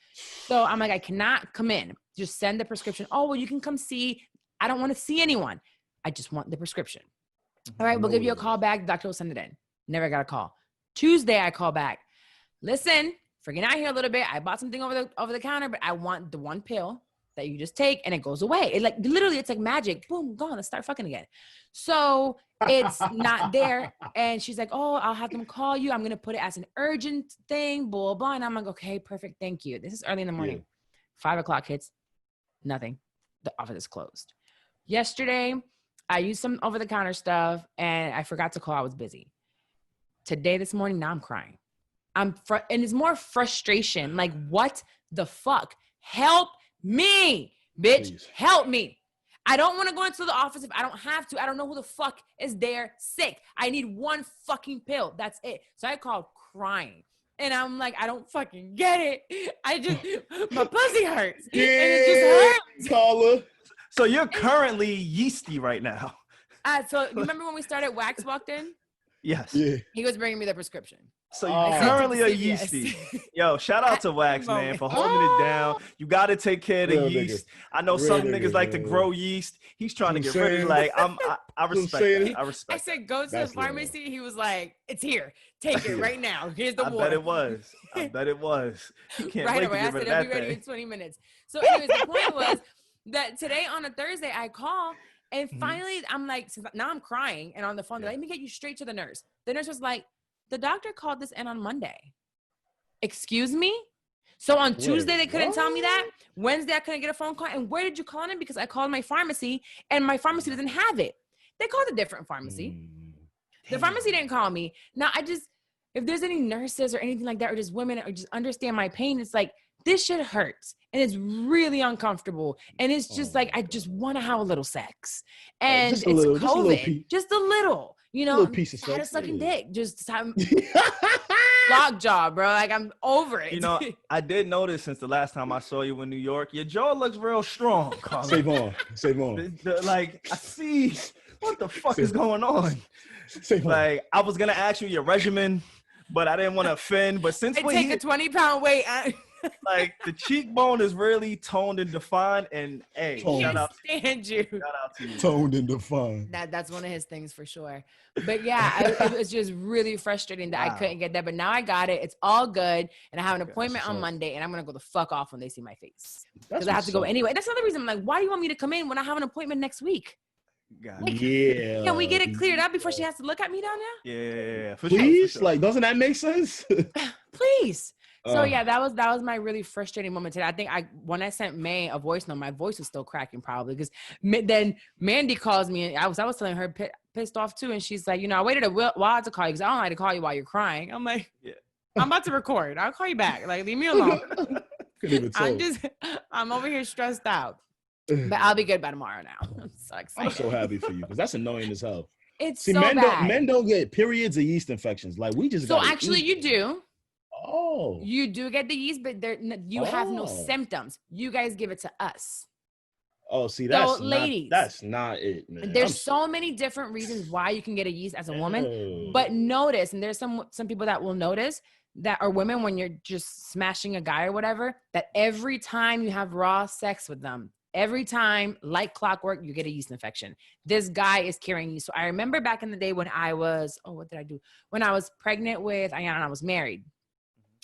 So I'm like, I cannot come in. Just send the prescription. Oh, well, you can come see. I don't want to see anyone. I just want the prescription. All right, we'll give you a call back. The doctor will send it in. Never got a call. Tuesday, I call back. Listen, freaking out here a little bit. I bought something over the counter, but I want the one pill that you just take and it goes away. It's like magic. Boom, gone. Let's start fucking again. So it's not there. And she's like, oh, I'll have them call you. I'm going to put it as an urgent thing, blah, blah. And I'm like, okay, perfect. Thank you. This is early in the morning. 5 o'clock hits. Nothing. The office is closed. Yesterday, I used some over-the-counter stuff and I forgot to call. I was busy. Today, this morning, now I'm crying. And it's more frustration. Like, what the fuck? Help me, bitch. Please. Help me. I don't want to go into the office if I don't have to. I don't know who the fuck is there sick. I need one fucking pill. That's it. So I called crying. And I'm like, I don't fucking get it. My pussy hurts. Yeah, and it just hurts. Caller. So you're currently yeasty right now. So you remember when we started Wax walked in? Yes. Yeah. He was bringing me the prescription. So you're currently a yeasty. Yo, shout out to Wax, man, for holding it down. You got to take care of the yeast. I know some niggas like to grow yeast. He's trying to get rid of it. I respect it. I said, go to the pharmacy. He was like, it's here. Take it right now. Here's the water. I bet it was. He can't right wait away. to get rid of that I'll be ready in 20 minutes. So anyways, the point was that today on a Thursday, I call. And finally, I'm like, now I'm crying. And on the phone, they're like, let me get you straight to the nurse. The nurse was like, the doctor called this in on Monday. Excuse me? So on Tuesday, they couldn't tell me that. Wednesday, I couldn't get a phone call. And where did you call in? Because I called my pharmacy and my pharmacy doesn't have it. They called a different pharmacy. The pharmacy didn't call me. Now, if there's any nurses or anything like that, or just women or just understand my pain, it's like, this shit hurts and it's really uncomfortable. And it's just like, I just want to have a little sex. And it's COVID. Just a little, a little piece of sex. Had a sucking dick. Just have Lock jaw, bro. Like, I'm over it. I did notice since the last time I saw you in New York, your jaw looks real strong. Save on. Like, I see what the fuck is going on. Like, I was going to ask you your regimen, but I didn't want to offend. But since we take a 20-pound weight. Like, the cheekbone is really toned and defined, and hey, shout out to you. Toned and defined. That's one of his things for sure. But yeah, it was just really frustrating that I couldn't get that. But now I got it. It's all good, and I have an appointment on Monday, and I'm gonna go the fuck off when they see my face because I have to go anyway. That's another reason I'm like, why do you want me to come in when I have an appointment next week? Yeah. Can we get it cleared up before she has to look at me down there? Yeah, Please, sure. like, doesn't that make sense? Please. So yeah, that was my really frustrating moment today. I think when I sent May a voice note, my voice was still cracking probably because then Mandy calls me and I was telling her pissed off too, and she's like, I waited a while to call you because I don't like to call you while you're crying. I'm like, I'm about to record. I'll call you back. Like, leave me alone. I'm over here stressed out, but I'll be good by tomorrow now. I'm so excited. I'm so happy for you because that's annoying as hell. It's so bad. Men don't get periods or yeast infections. Like we just. So actually, you do. Oh. You do get the yeast, but you have no symptoms. You guys give it to us. Oh, see, that's ladies, that's not it, man. There's so many different reasons why you can get a yeast as a woman, but notice, and there's some people that will notice that are women when you're just smashing a guy or whatever, that every time you have raw sex with them, every time, like clockwork, you get a yeast infection. This guy is carrying yeast. So I remember back in the day when I was, what did I do? When I was pregnant with Ayana and I was married.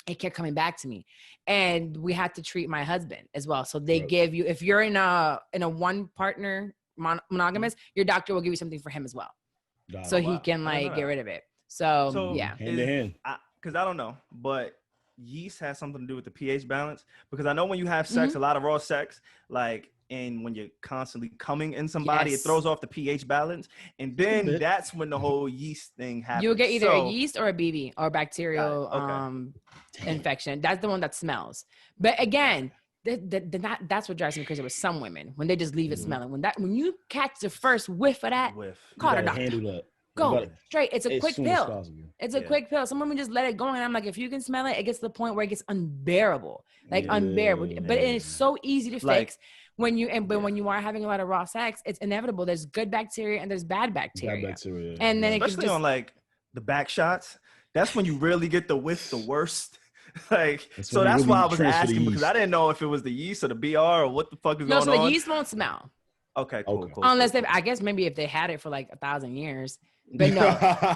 It kept coming back to me, and we had to treat my husband as well. So they give you, if you're in a one partner monogamous, your doctor will give you something for him as well, so he can get rid of it. So yeah, hand in hand. Because I don't know, but yeast has something to do with the pH balance. Because I know when you have sex, a lot of raw sex, and when you're constantly coming in somebody, it throws off the pH balance. And then that's when the whole yeast thing happens. You'll get either a yeast or a BB or bacterial infection. That's the one that smells. But again, that's what drives me crazy with some women when they just leave it smelling. When you catch the first whiff of that, call a doctor. Handle that. Go straight. It's a quick pill. It's a quick pill. Some women just let it go, and I'm like, if you can smell it, it gets to the point where it gets unbearable, unbearable. But it's so easy to fix. When you are having a lot of raw sex, it's inevitable. There's good bacteria and there's bad bacteria. And then especially on the back shots, that's when you really get the worst. So that's why I was asking, because I didn't know if it was the yeast or the BR or what the fuck is going on. No, so the yeast won't smell. Okay, cool. Unless I guess maybe if they had it for 1,000 years. But no,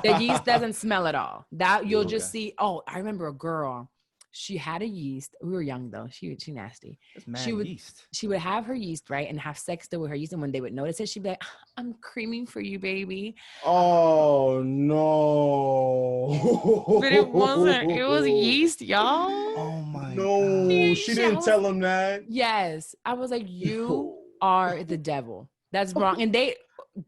the yeast doesn't smell at all. That you'll just see. Oh, I remember a girl. She had a yeast. We were young though. She nasty. She would have her yeast, right, and have sex still with her yeast. And when they would notice it, she'd be like, "I'm creaming for you, baby." Oh no! But it wasn't. It was yeast, y'all. Oh my God. She didn't tell him that. Yes, I was like, "You are the devil. That's wrong." And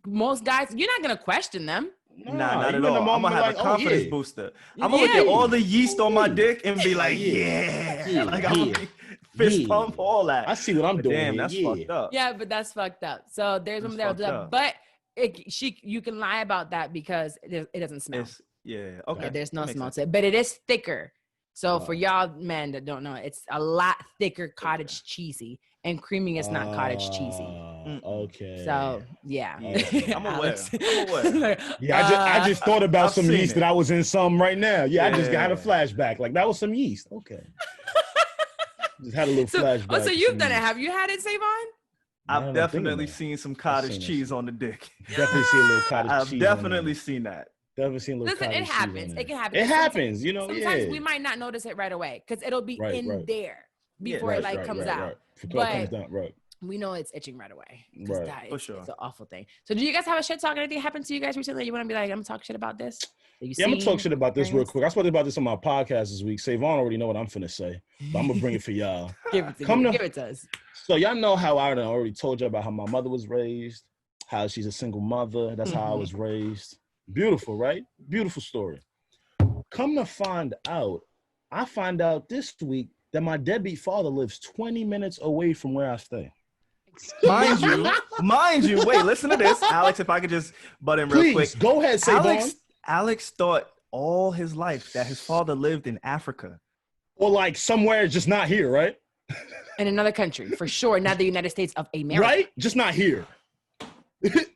most guys, you're not gonna question them. Nah, not at all. I'm gonna have a confidence booster. I'm gonna look at all the yeast on my dick and be like, I'm gonna be fist pump, all that. I see what I'm doing. Damn, that's fucked up. Yeah, but that's fucked up. So there's women that will do that, but you can lie about that because it doesn't smell. Okay. Yeah, there's no smell to it, but it is thicker. So for y'all men that don't know, it's a lot thicker cottage cheesy, and creaming is not cottage cheesy. Okay. So yeah, I'm aware. Yeah, I just thought about some yeast that I was in some right now. Yeah, I just got a flashback. Like that was some yeast. Okay. Just had a little flashback. So you've done it. Have you had it, Savon? I've definitely seen some cottage cheese on the dick. Definitely seen a little cottage cheese. I've definitely seen that. Definitely seen a little Listen, it happens. It can happen. It happens, Sometimes we might not notice it right away because it'll be in there before it comes out. But we know it's itching right away. Right. For sure. It's an awful thing. So do you guys have a shit talk? Anything happened to you guys recently? You want to be like, I'm gonna talk shit about this? Yeah, I'm gonna talk shit about this real quick. I spoke about this on my podcast this week. Savon already know what I'm finna say, but I'm gonna bring it for y'all. Give it to us. So y'all know how I already told you about how my mother was raised, how she's a single mother. That's how I was raised. Beautiful, right? Beautiful story. Come to find out, I find out this week that my deadbeat father lives 20 minutes away from where I stay. Mind you, wait, listen to this. Alex, if I could just butt in real quick. Go ahead, Savon. Alex thought all his life that his father lived in Africa. Or somewhere just not here, right? In another country, for sure. Not the United States of America. Right? Just not here.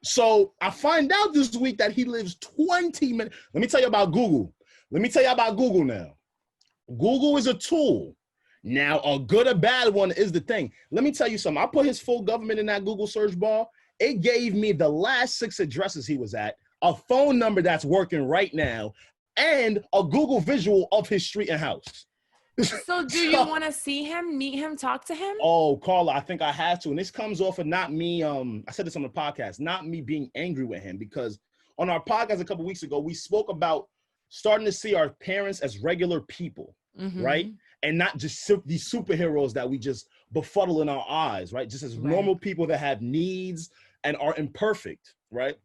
So I find out this week that he lives 20 minutes. Let me tell you about Google. Now. Google is a tool. Now, a good or bad one is the thing. Let me tell you something. I put his full government in that Google search bar. It gave me the last 6 addresses he was at, a phone number that's working right now, and a Google visual of his street and house. So do you want to see him, meet him, talk to him? Oh, Carla, I think I have to. And this comes off of not me. I said this on the podcast, not me being angry with him, because on our podcast a couple weeks ago, we spoke about starting to see our parents as regular people, right? And not just these superheroes that we just befuddle in our eyes, right? Just as normal people that have needs and are imperfect, right?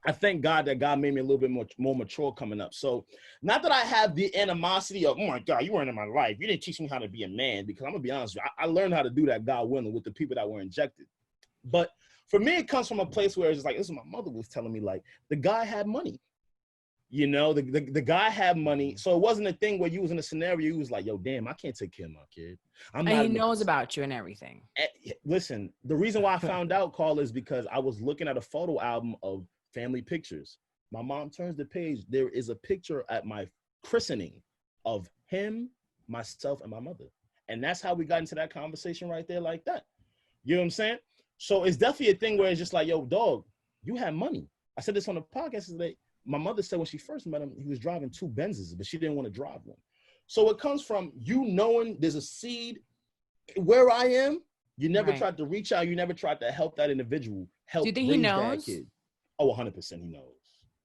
I thank God that God made me a little bit more mature coming up. So not that I have the animosity of, oh my God, you weren't in my life. You didn't teach me how to be a man, because I'm gonna be honest with you, I learned how to do that, God willing, with the people that were injected. But for me, it comes from a place where it's just like, this is what my mother was telling me, like, the guy had money. You know, the guy had money. So it wasn't a thing where you was in a scenario, you was like, yo, damn, I can't take care of my kid. And he knows about you and everything. Listen, the reason why I found out, Carl, is because I was looking at a photo album of family pictures. My mom turns the page. There is a picture at my christening of him, myself, and my mother. And that's how we got into that conversation right there like that. You know what I'm saying? So it's definitely a thing where it's just like, yo, dog, you have money. I said this on the podcast today. My mother said when she first met him, he was driving 2 Benzes, but she didn't want to drive one. So it comes from you knowing there's a seed where I am. You never tried to reach out. You never tried to help that individual. Do you think he knows? That kid. Oh, 100% he knows.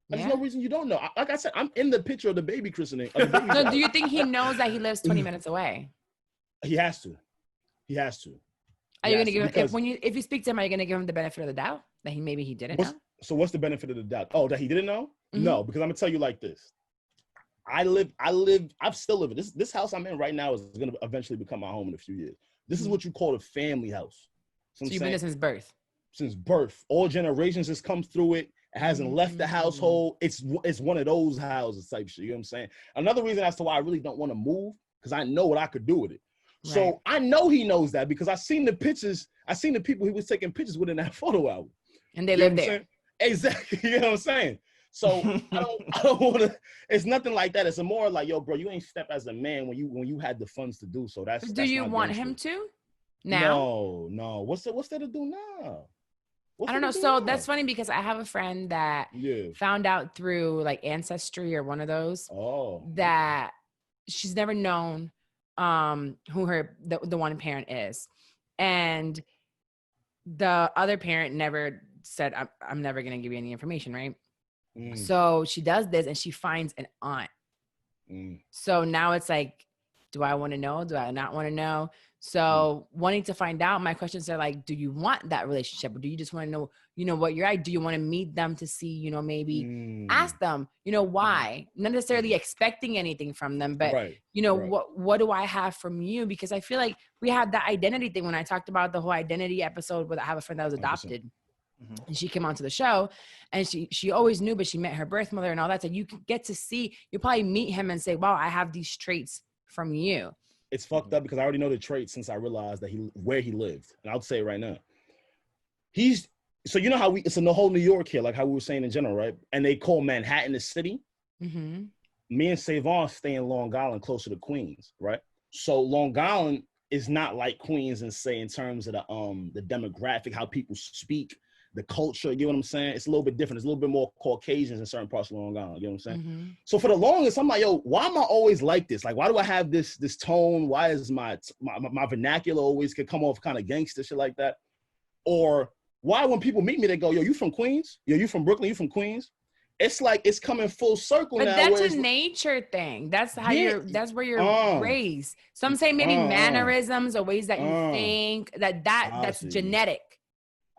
There's no reason you don't know. Like I said, I'm in the picture of the baby christening. So do you think he knows that he lives 20 minutes away? He has to. He has to. Are you going to give him, if you speak to him, are you going to give him the benefit of the doubt that maybe he didn't know? So what's the benefit of the doubt? Oh, that he didn't know? No, because I'm gonna tell you like this. I'm still living. This house I'm in right now is gonna eventually become my home in a few years. This is what you call a family house. So you've been there since birth? Since birth. All generations has come through it. It hasn't left the household. It's one of those houses type shit. You know what I'm saying? Another reason as to why I really don't want to move, because I know what I could do with it. Right. So I know he knows that, because I seen the pictures. I seen the people he was taking pictures with in that photo album. And they live there. Exactly. You know what I'm saying? So I don't want to. It's nothing like that. It's a more like, yo, bro, you ain't step as a man when you had the funds to do so. Do you want him to now? No. What's there to do now? I don't know. So that's funny, because I have a friend that found out through like Ancestry or one of those that she's never known who the one parent is, and the other parent never said, I'm never gonna give you any information, right? So she does this and she finds an aunt. So now it's like, do I want to know? Do I not want to know? So wanting to find out, my questions are like, do you want that relationship, or do you just want to know, what you're at? Do you want to meet them to see, maybe ask them, why? Not necessarily expecting anything from them, but what do I have from you? Because I feel like we have that identity thing. When I talked about the whole identity episode, where I have a friend that was adopted. 100%. And she came onto the show, and she always knew, but she met her birth mother and all that. So you get to see, you probably meet him and say, wow, I have these traits from you. It's fucked up, because I already know the traits since I realized that where he lived. And I'll say it right now. So you know how it's in the whole New York here, like how we were saying in general, right? And they call Manhattan the city. Me and Savon stay in Long Island, closer to Queens, right? So Long Island is not like Queens in terms of the demographic, how people speak, the culture, you know what I'm saying? It's a little bit different. It's a little bit more Caucasians in certain parts of Long Island, you know what I'm saying? So for the longest, I'm like, yo, why am I always like this? Like, why do I have this tone? Why is my vernacular always could come off kind of gangster shit like that? Or why when people meet me, they go, yo, you from Queens? Yo, you from Brooklyn? You from Queens? It's like it's coming full circle now. But that's a nature thing. That's how that's where you're raised. Some say maybe mannerisms or ways that you think, that's genetic.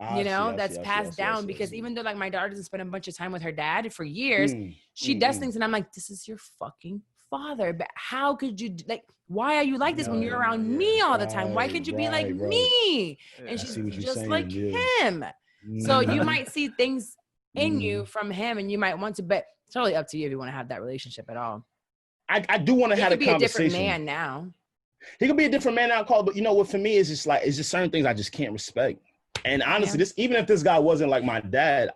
That's passed down, because even though like my daughter doesn't spend a bunch of time with her dad for years, she does things, and I'm like, this is your fucking father, but how could you, like, why are you like this when you're around me all the time? Why could you be like me? And she's just like him. So you might see things in you from him, and you might want to, but it's totally up to you if you want to have that relationship at all. I do want to have a conversation. He could be a different man now. He could be a different man now, Carl, but you know what, for me, it's just certain things I just can't respect. And honestly, even if this guy wasn't like my dad,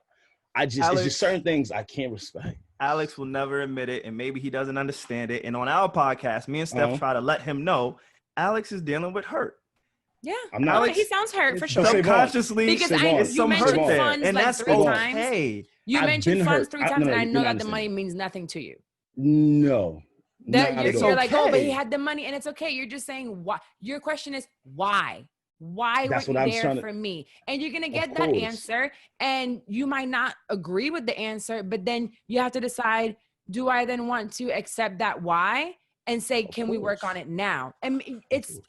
it's just certain things I can't respect. Alex will never admit it, and maybe he doesn't understand it. And on our podcast, me and Steph try to let him know Alex is dealing with hurt. Yeah, I'm not. He sounds hurt for sure. Subconsciously, because you mentioned funds and like that's 3 times. You mentioned funds 3 times, and I know that the money means nothing to you. No. You're like, oh, but he had the money, and it's okay. You're just saying why. Your question is why? Why were you there for me? And you're gonna get that answer, and you might not agree with the answer, but then you have to decide: do I then want to accept that why and say, can we work on it now? And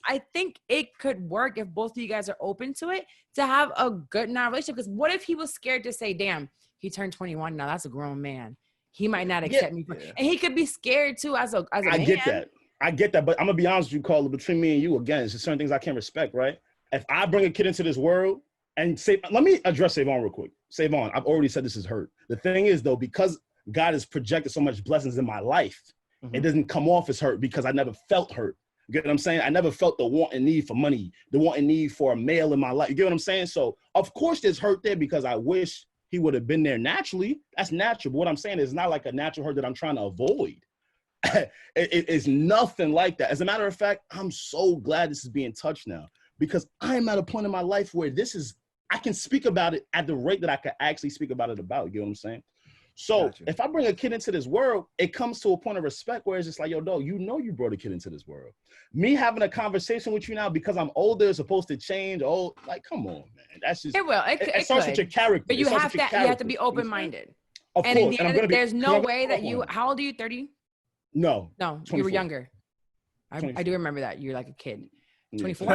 I think it could work if both of you guys are open to it, to have a good relationship. Because what if he was scared to say, damn, he turned 21 now, that's a grown man, he might not accept me, and he could be scared too as a man. I get that, but I'm gonna be honest with you, Carla. Between me and you, again, it's just certain things I can't respect, right? If I bring a kid into this world and say, let me address Savon real quick. Savon, I've already said this is hurt. The thing is, though, because God has projected so much blessings in my life, it doesn't come off as hurt because I never felt hurt. You get what I'm saying? I never felt the want and need for money, the want and need for a male in my life. You get what I'm saying? So, of course, there's hurt there because I wish he would have been there naturally. That's natural. But what I'm saying is not like a natural hurt that I'm trying to avoid. It's nothing like that. As a matter of fact, I'm so glad this is being touched now, because I'm at a point in my life where I can speak about it at the rate that I can actually speak about it about. You get what I'm saying? So if I bring a kid into this world, it comes to a point of respect where it's just like, yo, dog, you brought a kid into this world. Me having a conversation with you now because I'm older is supposed to change. Oh, like, come on, man. That's just, it will. It starts with your character. But you have to be open-minded. Of course. There's no way that how old are you, 30? No, 24. You were younger. I do remember that. You're like a kid. 24?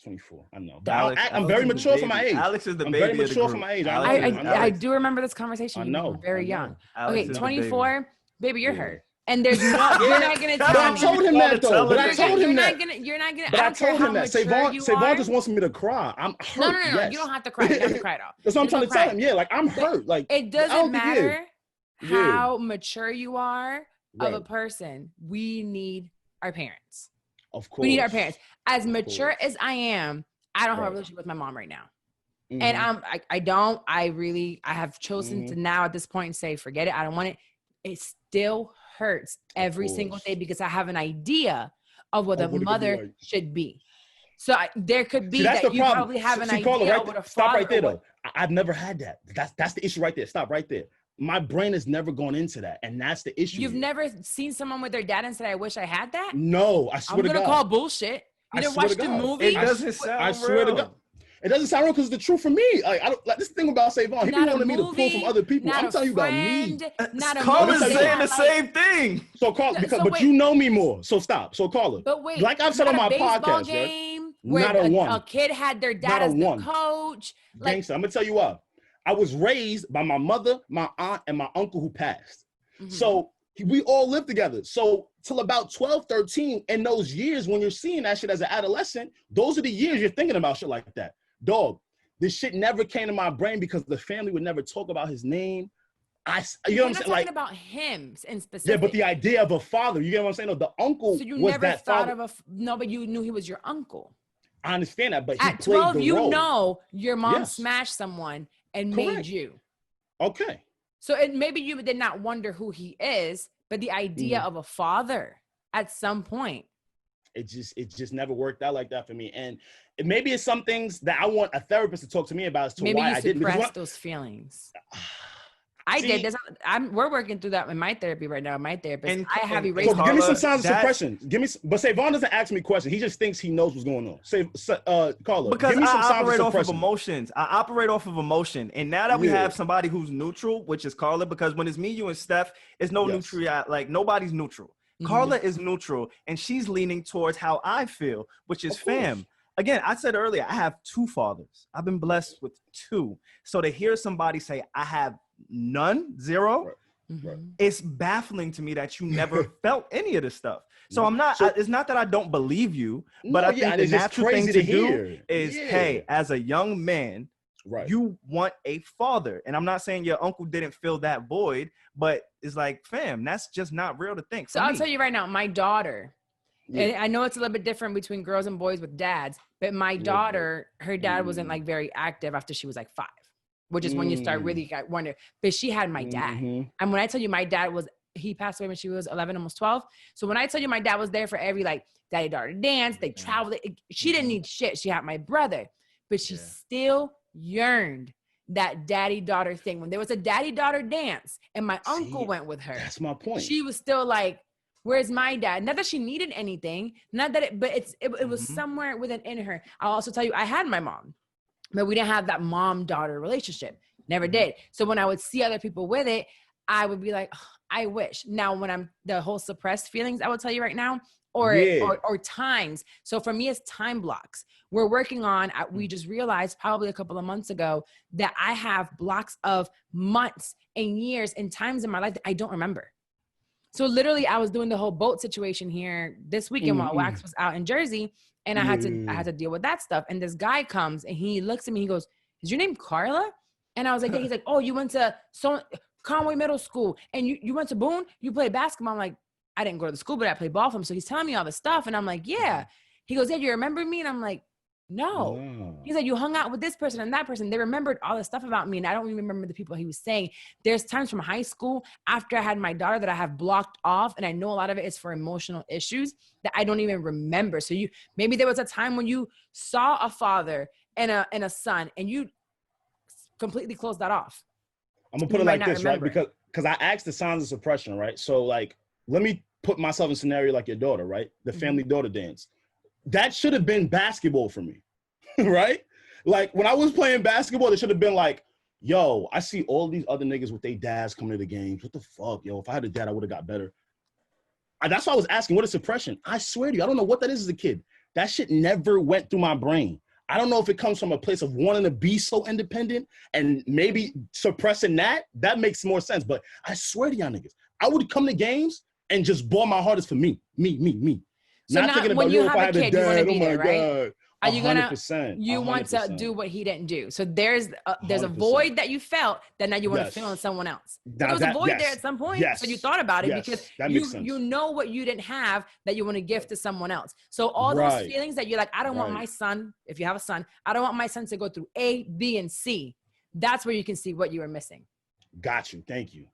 24. I know. I'm very mature for my age. Alex is the baby. I'm very mature for my age. I do remember this conversation. I know. Very young. Alex okay, 24. Baby, you're hurt. And there's you're not gonna tell me. But I told him that though. But I told him that. You're not gonna. But I told him that. Savon just wants me to cry. I'm hurt. No. Yes. You don't have to cry. You don't have to cry at all. That's what I'm trying to tell him. Yeah, like I'm hurt. Like it doesn't matter how mature you are of a person. We need our parents. Of course. We need our parents. As mature as I am, I don't have a relationship with my mom right now. Mm-hmm. And I have chosen to now at this point say, forget it. I don't want it. It still hurts every single day because I have an idea of what a mother should be. So there could be that you probably have an idea of what a father. Stop right there though. I've never had that. That's the issue right there. Stop right there. My brain has never gone into that, and that's the issue. You've never seen someone with their dad and said, I wish I had that? No, I swear to God. I'm going to call bullshit. You didn't watch the movie? It doesn't sound real. I swear to God. It doesn't sound real because it's the truth for me. Like, I don't like this thing about Savon. He wanted me to pull from other people. I'm telling you about me. Carla's saying the same thing. So Carla, but you know me more. So stop. So Carla. But wait, like I've said on my podcast, game right? Where a kid had their dad as the coach. Gangsta. I'm gonna tell you what. I was raised by my mother, my aunt, and my uncle who passed. Mm-hmm. So we all lived together. So till about 12, 13, in those years when you're seeing that shit as an adolescent, those are the years you're thinking about shit like that. Dog, this shit never came to my brain because the family would never talk about his name. You know what I'm saying? Not talking about him in specific. Yeah, but the idea of a father, you get what I'm saying? No, the uncle so you was never that thought father. No, but you knew he was your uncle. I understand that, but he at played 12, the role. You know your mom smashed someone and made you. Okay. So maybe you did not wonder who he is, but the idea of a father at some point. It just never worked out like that for me. And maybe it's some things that I want a therapist to talk to me about as to maybe why you I didn't. Suppress those feelings. I did. We're working through that in my therapy right now. My therapist. I have erased. So give me some signs of suppression. But Savon doesn't ask me questions. He just thinks he knows what's going on. Carla, because give me some I operate off of suppression. Emotions. I operate off of emotion. And now that we have somebody who's neutral, which is Carla, because when it's me, you, and Steph, it's no neutral. Like nobody's neutral. Mm-hmm. Carla is neutral, and she's leaning towards how I feel, which is fam. Again, I said earlier, I have 2 fathers. I've been blessed with 2. So to hear somebody say I have none, 0, it's baffling to me that you never felt any of this stuff. So I'm not, it's not that I don't believe you, but I think the natural thing to do is, hey, as a young man, you want a father. And I'm not saying your uncle didn't fill that void, but it's like, fam, that's just not real to think. So I'll tell you right now, my daughter, and I know it's a little bit different between girls and boys with dads, but my daughter, her dad wasn't like very active after she was like 5. Which is when you start really wondering. But she had my dad. And when I tell you my dad he passed away when she was 11, almost 12. So when I tell you my dad was there for every like daddy-daughter dance, they traveled. She didn't need shit. She had my brother. But she still yearned that daddy-daughter thing. When there was a daddy-daughter dance and my uncle went with her. That's my point. She was still like, where's my dad? Not that she needed anything, not that it was somewhere within her. I'll also tell you, I had my mom, but we didn't have that mom-daughter relationship. Never did. So when I would see other people with it, I would be like, oh, I wish. Now, when I'm the whole suppressed feelings, I will tell you right now, or times. So for me, it's time blocks. We're working on, we just realized probably a couple of months ago that I have blocks of months and years and times in my life that I don't remember. So literally I was doing the whole boat situation here this weekend while Wax was out in Jersey, and I had to deal with that stuff. And this guy comes and he looks at me, he goes, "Is your name Carla?" And I was like, yeah. He's like, "Oh, you went to Conway Middle School and you went to Boone? You played basketball?" I'm like, I didn't go to the school, but I played ball for him. So he's telling me all this stuff. And I'm like, yeah. He goes, "Yeah, you remember me?" And I'm like, no. He's like, "You hung out with this person and that person." They remembered all this stuff about me. And I don't even remember the people he was saying. There's times from high school after I had my daughter that I have blocked off. And I know a lot of it is for emotional issues that I don't even remember. So maybe there was a time when you saw a father and a son and you completely closed that off. I'm gonna put it like this, right? Because I asked the signs of suppression, right? So like, let me put myself in a scenario like your daughter, right? The family daughter dance. That should have been basketball for me, right? Like when I was playing basketball, it should have been like, yo, I see all these other niggas with their dads coming to the games. What the fuck, yo? If I had a dad, I would have got better. That's why I was asking, what is suppression? I swear to you, I don't know what that is as a kid. That shit never went through my brain. I don't know if it comes from a place of wanting to be so independent and maybe suppressing that makes more sense. But I swear to y'all niggas, I would come to games and just ball my hardest for me. So not thinking about, when you have a kid, you want to be there, right? Are you 100%, you want to do what he didn't do? So there's a void that you felt that now you want to fill in someone else. There was a void there at some point, so you thought about it because you know what you didn't have that you want to give to someone else. So all those feelings that you're like, I don't want my son, if you have a son, I don't want my son to go through A, B, and C. That's where you can see what you were missing. Got you. Thank you.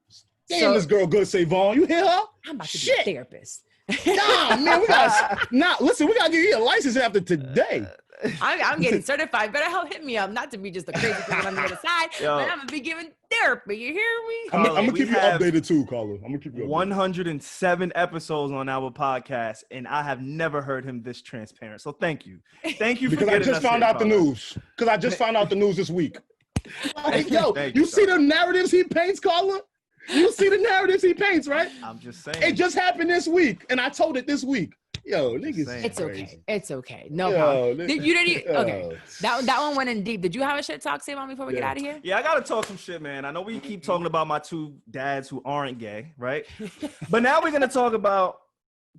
Damn, this girl good, Savon. You hear her? I'm about to be a therapist. Nah, man, listen, we gotta give you a license after today. I'm getting certified. Better help hit me up, not to be just a crazy person on the other side, but I'm gonna be giving therapy. You hear me? I'm gonna keep you updated too, Carla. I'm gonna keep you updated. 107 episodes on our podcast, and I have never heard him this transparent. So thank you for because I just found out the news. Because I just found out the news this week. Like, yo, you see the narratives he paints, Carla? You see the narratives he paints, right? I'm just saying. It just happened this week, and I told it this week. Yo, niggas. It's okay. It's okay. No problem. Okay. That one went in deep. Did you have a shit talk, Savon, before we get out of here? Yeah, I gotta talk some shit, man. I know we keep talking about my two dads who aren't gay, right? But now we're gonna talk about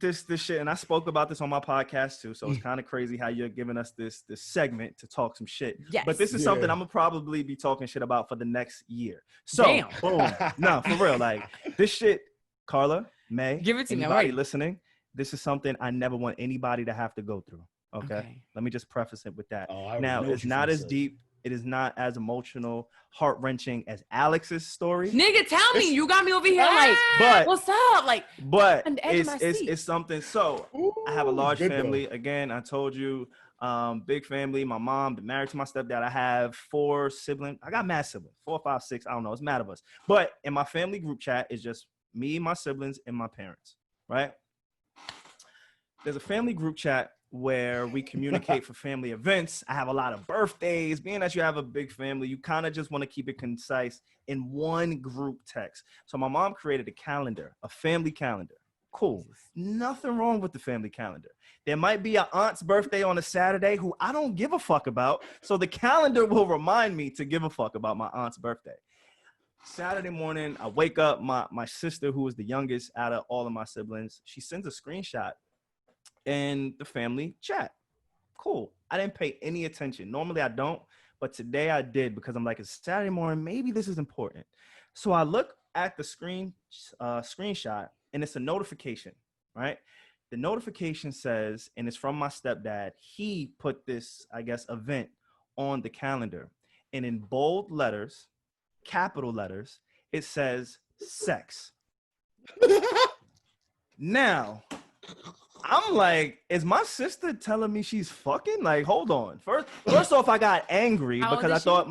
this shit, and I spoke about this on my podcast too. So it's kind of crazy how you're giving us this segment to talk some shit. Yes. But this is something I'm gonna probably be talking shit about for the next year. So boom. No, for real. Like this shit, Carla, May, give it to anybody listening. This is something I never want anybody to have to go through. Okay. Let me just preface it with that. Now, it's not as deep. It is not as emotional, heart-wrenching as Alex's story. Nigga, tell me. You got me over here like, what's up? Like, but it's something. So I have a large family. Again, I told you, big family. My mom, been married to my stepdad. I have 4 siblings. I got mad siblings, 4, 5, 6. I don't know. It's mad of us. But in my family group chat, it's just me, my siblings, and my parents, right? There's a family group chat where we communicate for family events. I have a lot of birthdays. Being that you have a big family, you kind of just want to keep it concise in one group text. So my mom created a calendar, a family calendar. Cool. Nothing wrong with the family calendar. There might be an aunt's birthday on a Saturday who I don't give a fuck about. So the calendar will remind me to give a fuck about my aunt's birthday. Saturday morning, I wake up. My sister, who is the youngest out of all of my siblings, she sends a screenshot in the family chat. Cool. I didn't pay any attention. Normally I don't, but today I did because I'm like, it's Saturday morning. Maybe this is important. So I look at the screenshot and it's a notification, right? The notification says, and it's from my stepdad. He put this, I guess, event on the calendar, and in bold letters, capital letters, it says sex. Now, I'm like, is my sister telling me she's fucking? Like, hold on. First off, I got angry because I thought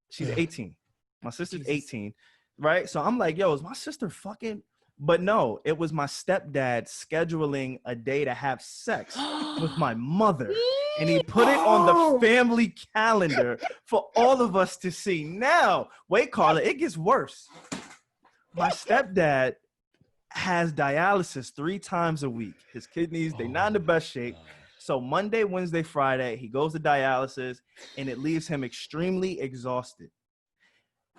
She's 18. My sister's 18, right? So I'm like, yo, is my sister fucking? But no, it was my stepdad scheduling a day to have sex with my mother. And he put it on the family calendar for all of us to see. Now, wait, Carla, it gets worse. My stepdad has dialysis 3 times a week. His kidneys, they're not in the best shape. So Monday, Wednesday, Friday, he goes to dialysis and it leaves him extremely exhausted.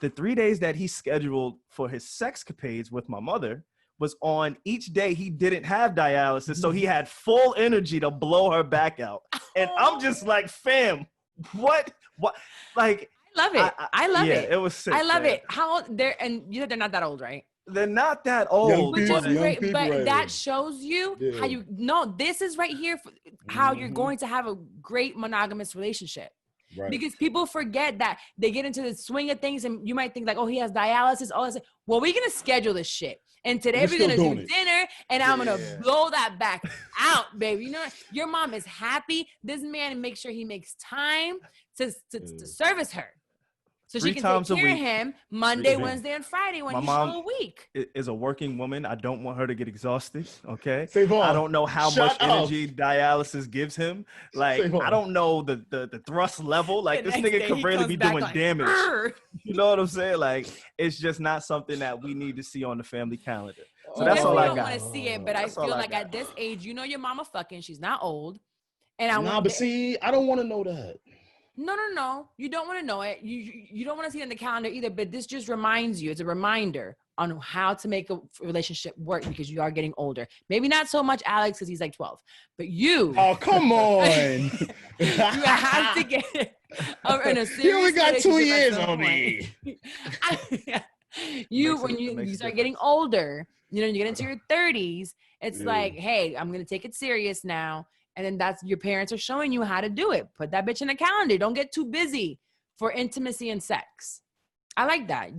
The 3 days that he scheduled for his sexcapades with my mother was on each day he didn't have dialysis. So he had full energy to blow her back out. And I'm just like, fam, what? Like, I love it. I love it. It was sick. I love it. How old and you said they're not that old, right? They're not that old. Which is great, but right that shows you how you know this is right here for how you're going to have a great monogamous relationship. Right. Because people forget that they get into the swing of things and you might think like, oh, he has dialysis, all this. Well, we're gonna schedule this shit. And today we're gonna do dinner and I'm gonna blow that back out, baby. You know, your mom is happy. This man makes sure he makes time to service her. So 3 she can times take care of him Monday, Wednesday, and Friday when he's a week. Is a working woman. I don't want her to get exhausted. Okay. Savon, I don't know how much energy dialysis gives him. Like, I don't know the thrust level. Like, this nigga could really be doing damage. You know what I'm saying? Like, it's just not something that we need to see on the family calendar. So that's all I got. I don't want to see it, but I feel like at this age, you know your mama fucking. She's not old. And but see, I don't want to know that. No. You don't want to know it. You don't want to see it on the calendar either, but this just reminds you. It's a reminder on how to make a relationship work because you are getting older. Maybe not so much Alex because he's like 12, but you. Oh, come on. You have to get in a serious You only got 2 years on me. When you start getting older, you know, you get into your 30s, it's like, hey, I'm going to take it serious now. And then that's your parents are showing you how to do it. Put that bitch in a calendar. Don't get too busy for intimacy and sex. I like that.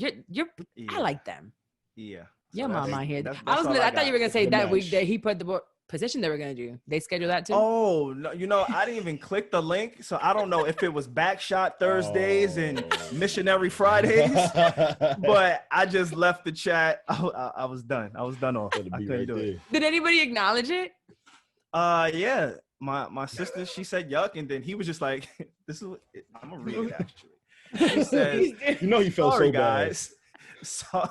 I like them. Yeah. Your mom out here. I thought you were gonna say that week that he put the position they were gonna do. They scheduled that too. Oh no, you know, I didn't even click the link, so I don't know if it was Backshot Thursdays and Missionary Fridays. But I just left the chat. I was done. I was done off. I couldn't do it. Did anybody acknowledge it? Yeah. My sister, she said yuck, and then he was just like, "This is what I'm gonna read it actually." He says, "You know, he felt so guys." Bad. So,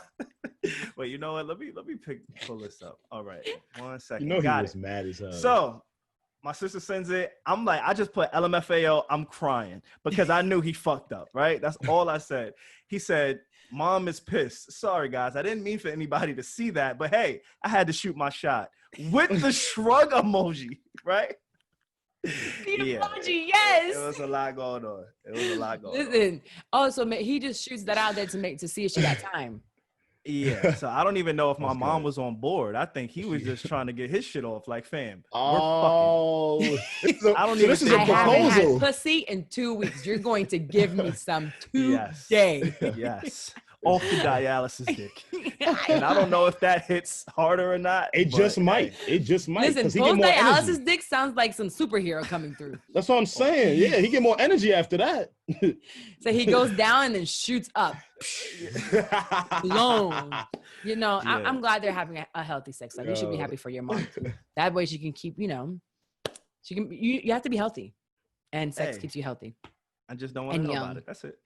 wait, you know what? Let me pull this up. All right, 1 second. You know, he was mad as hell. So, my sister sends it. I'm like, I just put LMFAO. I'm crying because I knew he fucked up. Right? That's all I said. He said, "Mom is pissed. Sorry, guys. I didn't mean for anybody to see that, but hey, I had to shoot my shot with the shrug emoji." Right? Emoji, yes. It was a lot going on. Listen, so he just shoots that out there to see if she got time. Yeah, so I don't even know if my mom was on board. I think he was just trying to get his shit off. Like, fam, I don't even. This is a proposal. I haven't had pussy in 2 weeks. You're going to give me some today. Yes. Off the dialysis dick. And I don't know if that hits harder or not. It just might. Listen, post-dialysis dick sounds like some superhero coming through. That's what I'm saying. Yeah, he get more energy after that. So he goes down and then shoots up. Blown. You know, yeah. I'm glad they're having a healthy sex life. You should be happy for your mom too. That way she can keep, you have to be healthy. And sex keeps you healthy. I just don't want to know about it. That's it.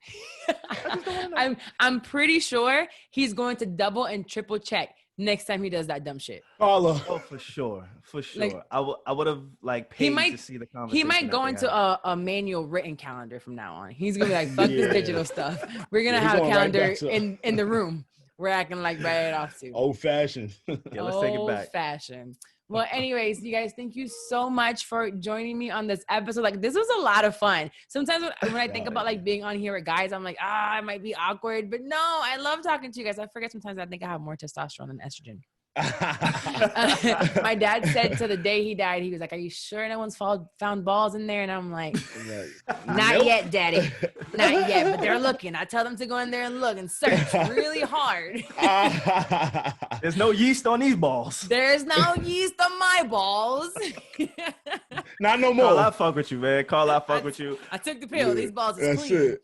I'm pretty sure he's going to double and triple check next time he does that dumb shit. Oh, for sure. Like, I would have paid to see the conversation. He might go into a manual written calendar from now on. He's gonna be like, fuck this digital stuff. We're gonna have a calendar in the room where I can write it off to. Old fashioned. Yeah, let's take it back. Old fashioned. Well, anyways, you guys, thank you so much for joining me on this episode. Like, this was a lot of fun. Sometimes when I think about being on here with guys, I'm like, it might be awkward, but no, I love talking to you guys. I forget sometimes I think I have more testosterone than estrogen. My dad said to the day he died, he was like, "Are you sure no one's found balls in there?" And I'm like, "Not yet, Daddy, not yet." But they're looking. I tell them to go in there and look and search really hard. There's no yeast on these balls. There's no yeast on my balls. Not no more. Carl, I fuck with you, man. Carl, I fuck with you. I took the pill. These balls are clean.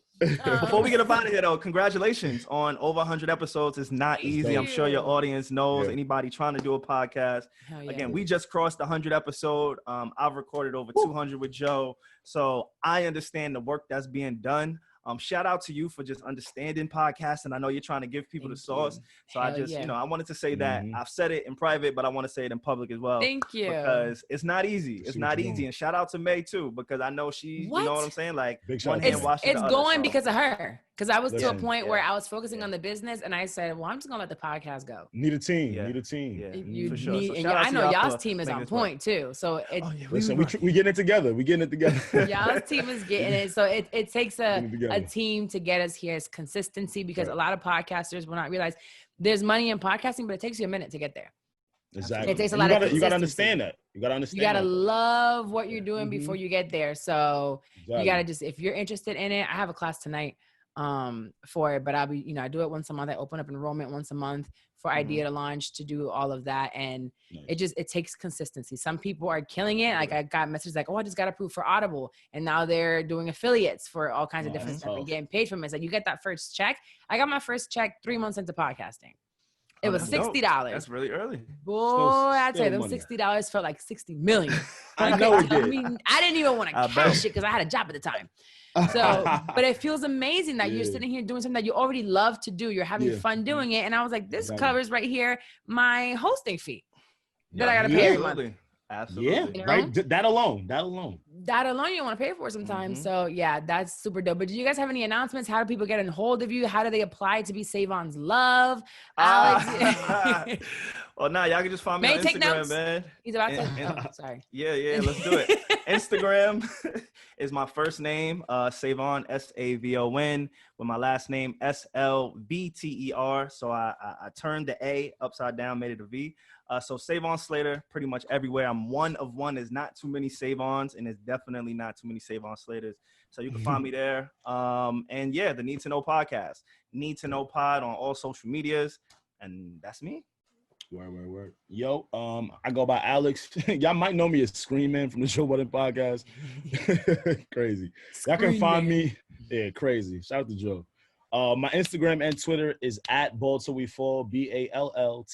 Before we get up out of here, though, congratulations on over 100 episodes. It's not easy. I'm sure your audience knows. Anybody trying to do a podcast. Again, we just crossed the 100 episode. I've recorded over 200 with Joe. So I understand the work that's being done. Shout out to you for just understanding podcasting. I know you're trying to give people the sauce. So I just, I wanted to say that. I've said it in private, but I want to say it in public as well. Thank you. Because it's not easy. It's not easy. And shout out to May too, because I know she, you know what I'm saying? Like, it's going because of her. Because I was to a point where I was focusing on the business, and I said, well, I'm just going to let the podcast go. Need a team. Yeah. Need a team. Yeah, for sure. So I know y'all's team is on point too. So we getting it together. We getting it together. Y'all's team is getting it. So it takes a team to get us here. It's consistency, because a lot of podcasters will not realize there's money in podcasting, but it takes you a minute to get there. Exactly. It takes a lot of consistency. You got to understand that. You got to love what you're doing before you get there. So you got to just, if you're interested in it, I have a class tonight for it, but I'll be, I do it once a month. I open up enrollment once a month for idea to launch, to do all of that. And it takes consistency. Some people are killing it. Like I got messages like, oh, I just got approved for Audible. And now they're doing affiliates for all kinds of different stuff and getting paid from it. It's like, you get that first check. I got my first check 3 months into podcasting. It was $60. That's really early. Boy, I tell you, them $60 felt like 60 million. I know it did. I didn't even want to cash it because I had a job at the time. So, but it feels amazing that you're sitting here doing something that you already love to do. You're having fun doing it. And I was like, this covers right here my hosting fee that I got to pay every month. Absolutely. Yeah, right. That alone. You don't want to pay for it sometimes. So yeah, that's super dope. But do you guys have any announcements? How do people get in hold of you? How do they apply to be Savon's love? Alex. Well, now y'all can just find me on Instagram, man. He's about to. Sorry. Yeah, let's do it. Instagram is my first name, Savon, Savon, with my last name, Slbter. So I turned the A upside down, made it a V. So Savon Slater, pretty much everywhere. I'm one of one. There's not too many Savons, and there's definitely not too many Savon Slaters. So you can find me there. And yeah, the Need to Know podcast, Need to Know pod on all social medias, and that's me. Word. Yo, I go by Alex. Y'all might know me as Screaming from the Joe Budden podcast. Crazy. Y'all can find me. Yeah, crazy. Shout out to Joe. My Instagram and Twitter is at Ball Till We Fall, BALLTILL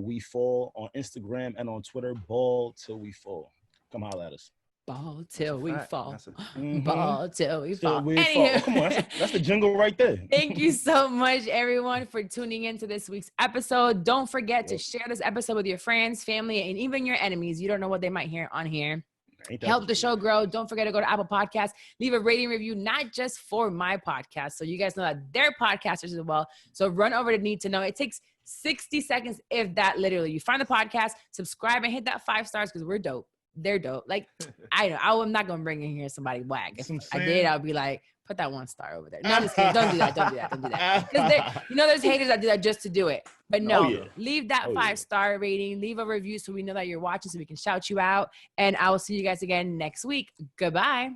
We Fall on Instagram and on Twitter, Ball Till We Fall. Come holler at us. Ball till we fall. Ball till we fall. Oh, come on, that's the jingle right there. Thank you so much, everyone, for tuning into this week's episode. Don't forget to share this episode with your friends, family, and even your enemies. You don't know what they might hear on here. Help the show grow. Don't forget to go to Apple Podcasts, leave a rating review, not just for my podcast, so you guys know that they're podcasters as well. So run over to Need to Know. It takes 60 seconds, if that, literally. You find the podcast, subscribe, and hit that 5 stars because we're dope. They're dope. Like, I'm not going to bring in here somebody whack. If I did, I'll be like, put that 1 star over there. No, I'm just kidding. Don't do that. Because there's haters that do that just to do it. But no, leave that 5-star rating. Leave a review so we know that you're watching so we can shout you out. And I will see you guys again next week. Goodbye.